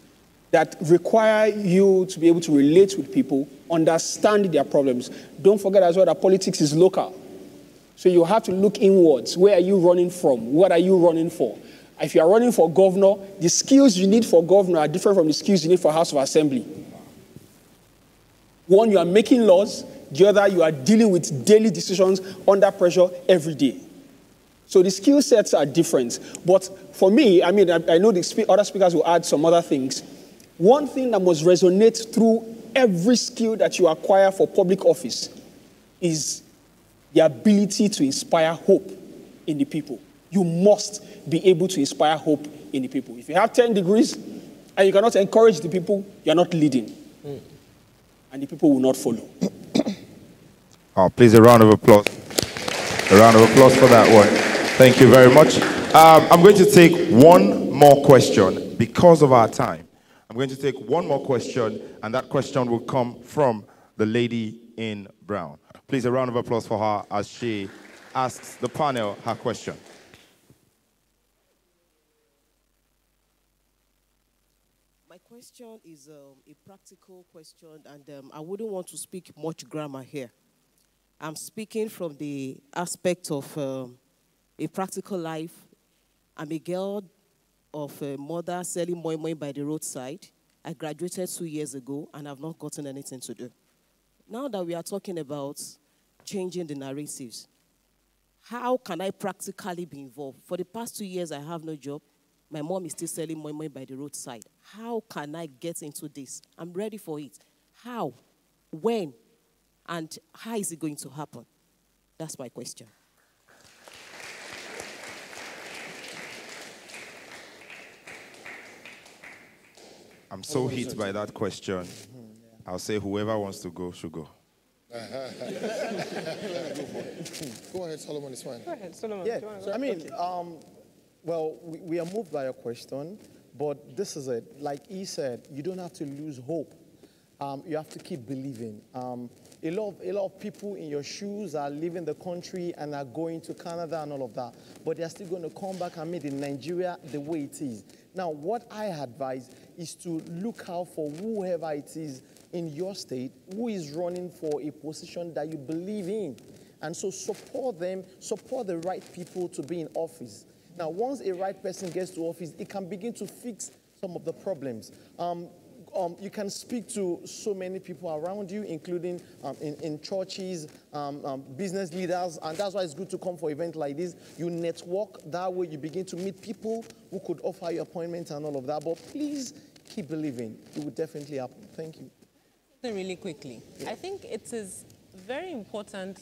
that require you to be able to relate with people, understand their problems. Don't forget as well that politics is local. So you have to look inwards. Where are you running from? What are you running for? If you are running for governor, the skills you need for governor are different from the skills you need for House of Assembly. One, you are making laws. The other, you are dealing with daily decisions under pressure every day. So the skill sets are different. But for me, I mean, I know the other speakers will add some other things. One thing that must resonate through every skill that you acquire for public office is the ability to inspire hope in the people. You must be able to inspire hope in the people. If you have 10 degrees and you cannot encourage the people, you're not leading. And the people will not follow. Oh, please, a round of applause. A round of applause for that one. Thank you very much. I'm going to take one more question because of our time. I'm going to take one more question, and that question will come from the lady in brown. Please, a round of applause for her as she asks the panel her question. My question is a practical question, and I wouldn't want to speak much grammar here. I'm speaking from the aspect of a practical life. I'm a girl of a mother selling moi moi by the roadside. I graduated 2 years ago, and I've not gotten anything to do. Now that we are talking about changing the narratives, how can I practically be involved? For the past 2 years, I have no job. My mom is still selling moi moi by the roadside. How can I get into this? I'm ready for it. How? When? And how is it going to happen? That's my question. I'm so hit by that question. I'll say whoever wants to go should go. Go ahead, Solomon, it's fine. Go ahead, Solomon. Yeah, I mean, well, we are moved by your question, but this is it. Like he said, you don't have to lose hope. You have to keep believing. A lot of people in your shoes are leaving the country and are going to Canada and all of that, but they're still going to come back and make Nigeria the way it is. Now, what I advise is to look out for whoever it is in your state who is running for a position that you believe in. And so support them, support the right people to be in office. Now, once a right person gets to office, it can begin to fix some of the problems. You can speak to so many people around you, including in churches, business leaders, and that's why it's good to come for events like this. You network, that way you begin to meet people who could offer you appointments and all of that. But please keep believing. It will definitely happen. Thank you. Really quickly. Yeah. I think it is very important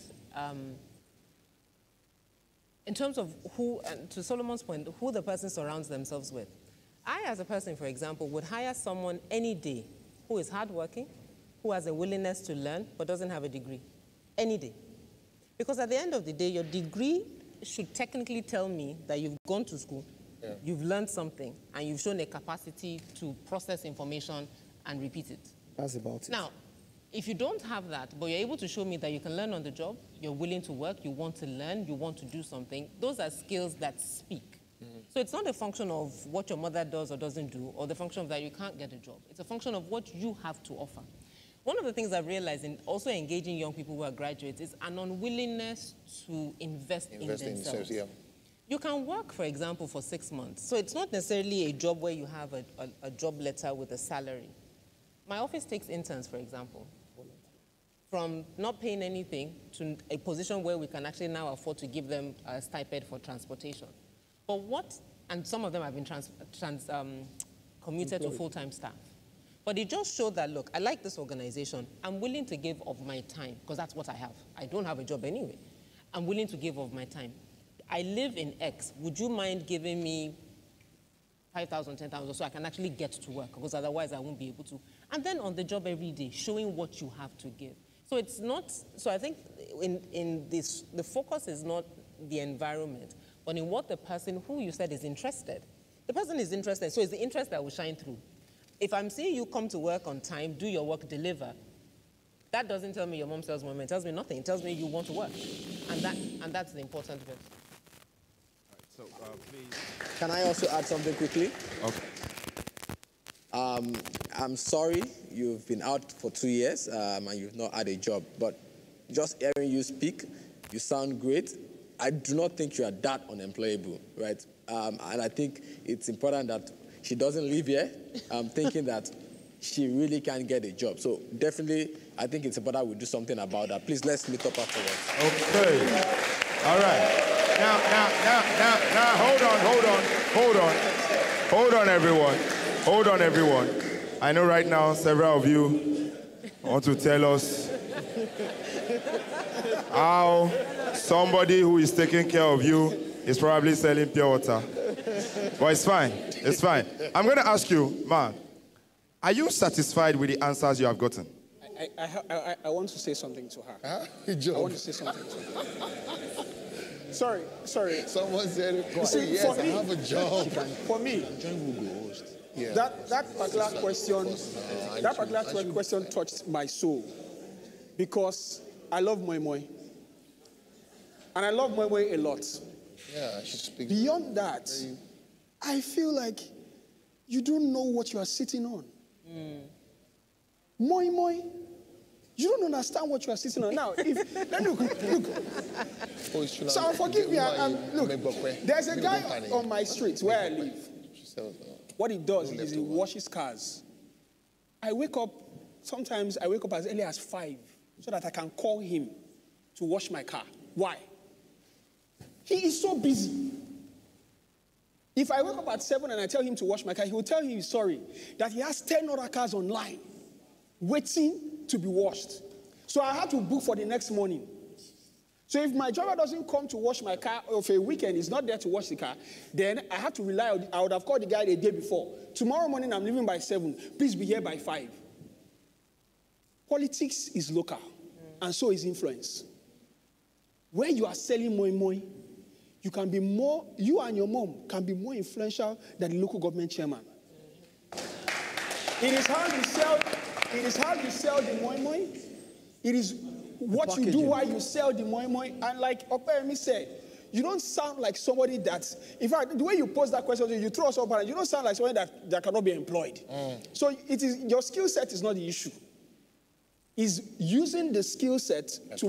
in terms of who, and to Solomon's point, who the person surrounds themselves with. I, as a person, for example, would hire someone any day who is hardworking, who has a willingness to learn, but doesn't have a degree. Any day. Because at the end of the day, your degree should technically tell me that you've gone to school, you've learned something, and you've shown a capacity to process information and repeat it. That's about it. Now, if you don't have that, but you're able to show me that you can learn on the job, you're willing to work, you want to learn, you want to do something, those are skills that speak. So it's not a function of what your mother does or doesn't do, or the function of that you can't get a job. It's a function of what you have to offer. One of the things I've realized in also engaging young people who are graduates is an unwillingness to invest in themselves. You can work, for example, for 6 months. So it's not necessarily a job where you have a job letter with a salary. My office takes interns, for example. From not paying anything to a position where we can actually now afford to give them a stipend for transportation. But and some of them have been commuted to full-time staff. But it just showed that, look, I like this organization. I'm willing to give of my time, because that's what I have. I don't have a job anyway. I'm willing to give of my time. I live in X. Would you mind giving me 5,000, 10,000, so I can actually get to work? Because otherwise I won't be able to. And then on the job every day, showing what you have to give. So it's not, so I think in this, the focus is not the environment, but in what the person who you said is interested. The person is interested, so it's the interest that will shine through. If I'm seeing you come to work on time, do your work, deliver, that doesn't tell me your mom sells women. It tells me nothing. It tells me you want to work. And that's the important bit. So, please. Can I also add something quickly? Okay. I'm sorry you've been out for 2 years and you've not had a job, but just hearing you speak, you sound great. I do not think you are that unemployable, right? And I think it's important that she doesn't leave here thinking that she really can't get a job. So definitely, I think it's important we do something about that. Please, let's meet up afterwards. Okay. All right. Now, hold on, everyone. Hold on, everyone. I know right now several of you want to tell us how somebody who is taking care of you is probably selling pure water. But it's fine. It's fine. I'm going to ask you, Ma, are you satisfied with the answers you have gotten? I want to say something to her. Huh? I want to say something to her. Sorry. Someone said it. Yes, I have a job. For me, yeah. that particular question touched my soul because I love moi moi. And I love moi moi a lot. Yeah, she speaks. Beyond that, I feel like you don't know what you are sitting on. Moi moi. You don't understand what you are sitting on. Now, look. So forgive me. Look, there's a guy on my street where I live. What he does is he washes cars. Sometimes I wake up as early as 5 so that I can call him to wash my car. Why? He is so busy. If I wake up at 7 and I tell him to wash my car, he will tell me he's sorry, that he has 10 other cars online waiting to be washed. So I had to book for the next morning. So if my driver doesn't come to wash my car, or for a weekend, he's not there to wash the car, then I have to rely on, I would have called the guy the day before. Tomorrow morning, I'm leaving by 7. Please be here by 5. Politics is local, and so is influence. Where you are selling moi moi, you and your mom can be more influential than the local government chairman. It is how you sell the moi moi. It is what you do while you sell the moi moi. And like Opeyemi said, you don't sound like somebody that, in fact, the way you pose that question, you throw us up and you don't sound like somebody that cannot be employed. So it is your skill set is not the issue. Is using the skill set to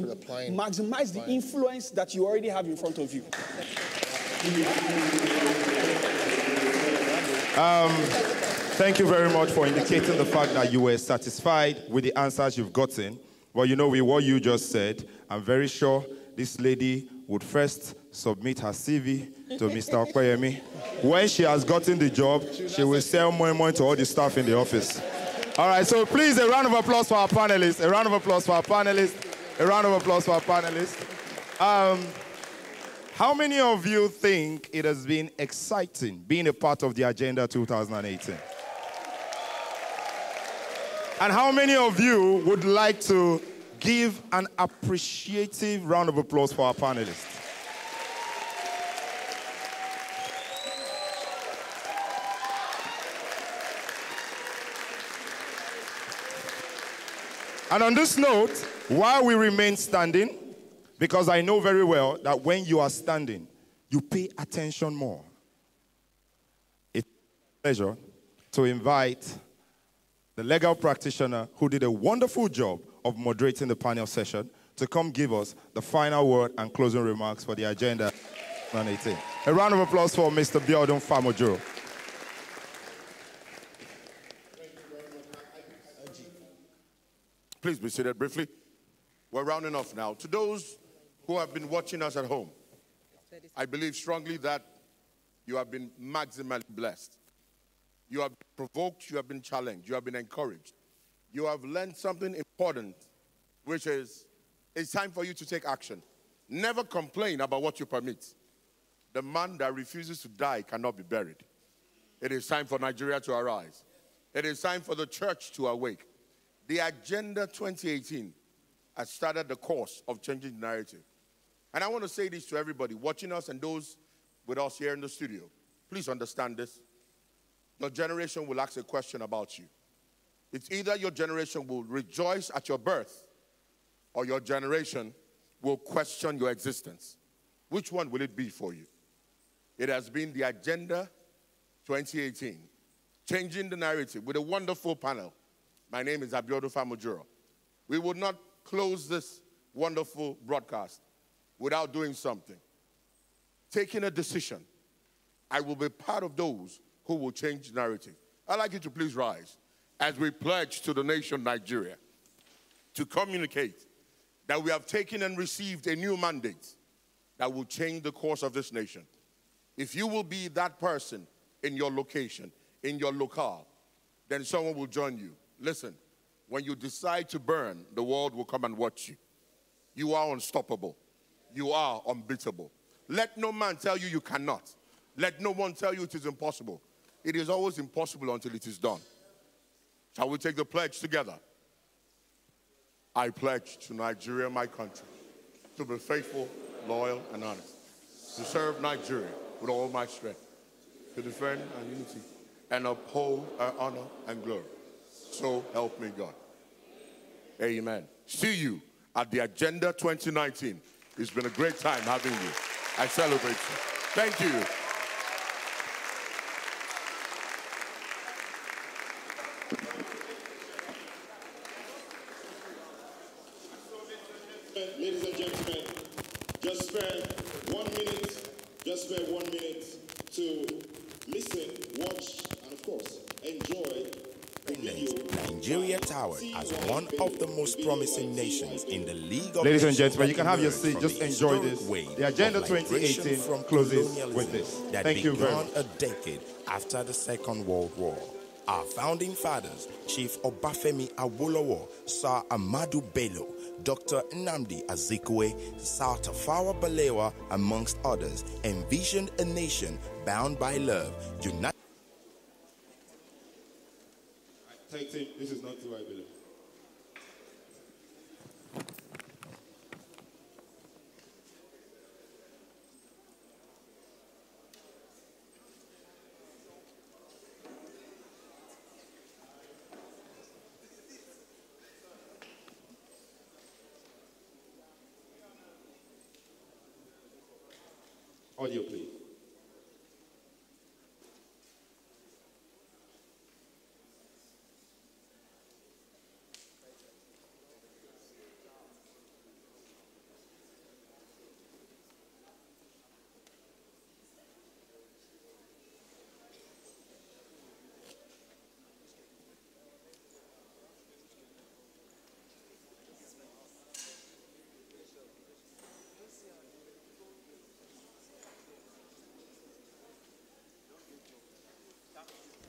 maximize the influence that you already have in front of you. Thank you very much for indicating the fact that you were satisfied with the answers you've gotten. Well, you know, with what you just said, I'm very sure this lady would first submit her CV to Mr. Opeyemi. When she has gotten the job, she will sell more and more to all the staff in the office. All right, so please, a round of applause for our panelists. A round of applause for our panelists. A round of applause for our panelists. How many of you think it has been exciting being a part of the Agenda 2018? And how many of you would like to give an appreciative round of applause for our panelists? And on this note, while we remain standing, because I know very well that when you are standing, you pay attention more. It's a pleasure to invite the legal practitioner who did a wonderful job of moderating the panel session to come give us the final word and closing remarks for the Agenda 2018. A round of applause for Mr. Biodun Famojuro. Please be seated briefly. We're rounding off now. To those who have been watching us at home, I believe strongly that you have been maximally blessed. You have been provoked, you have been challenged, you have been encouraged. You have learned something important, which is it's time for you to take action. Never complain about what you permit. The man that refuses to die cannot be buried. It is time for Nigeria to arise. It is time for the church to awake. The Agenda 2018 has started the course of changing the narrative. And I want to say this to everybody watching us and those with us here in the studio. Please understand this. Your generation will ask a question about you. It's either your generation will rejoice at your birth or your generation will question your existence. Which one will it be for you? It has been the Agenda 2018, changing the narrative with a wonderful panel. My name is Abiodun Famujuro. We would not close this wonderful broadcast without doing something. Taking a decision. I will be part of those who will change the narrative. I'd like you to please rise as we pledge to the nation Nigeria to communicate that we have taken and received a new mandate that will change the course of this nation. If you will be that person in your location, in your locale, then someone will join you. Listen, when you decide to burn, the world will come and watch you. You are unstoppable. You are unbeatable. Let no man tell you you cannot. Let no one tell you it is impossible. It is always impossible until it is done. Shall we take the pledge together? I pledge to Nigeria, my country, to be faithful, loyal, and honest, to serve Nigeria with all my strength, to defend our unity, and uphold our honor and glory. So help me God. Amen. See you at the Agenda 2019. It's been a great time having you. I celebrate you. Thank you. Ladies and gentlemen, just spare 1 minute, to listen, watch, and of course, enjoy the video. Nigeria towered as one of the most promising nations in the League of Ladies and Nations gentlemen, you can have your emerged seat. from Just the enjoy this. historic The Agenda wave of migration 2018 from closes colonialism with this. that Thank you very began much. a decade after the Second World War. Our founding fathers, Chief Obafemi Awolowo, Sir Amadu Bello, Dr. Nnamdi Azikiwe, Sir Tafawa Balewa, amongst others, envisioned a nation bound by love, united. Thank you. This is not too I believe. Audio, please.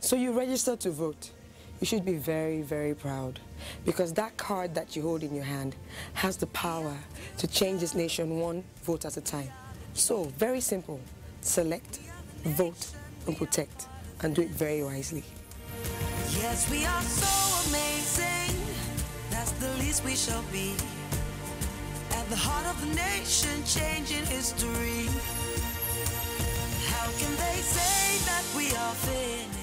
So you registered to vote. You should be very, very proud because that card that you hold in your hand has the power to change this nation one vote at a time. So, very simple. Select, vote, and protect, and do it very wisely. Yes, we are so amazing. That's the least we shall be. At the heart of the nation, changing history. How can they say that we are finished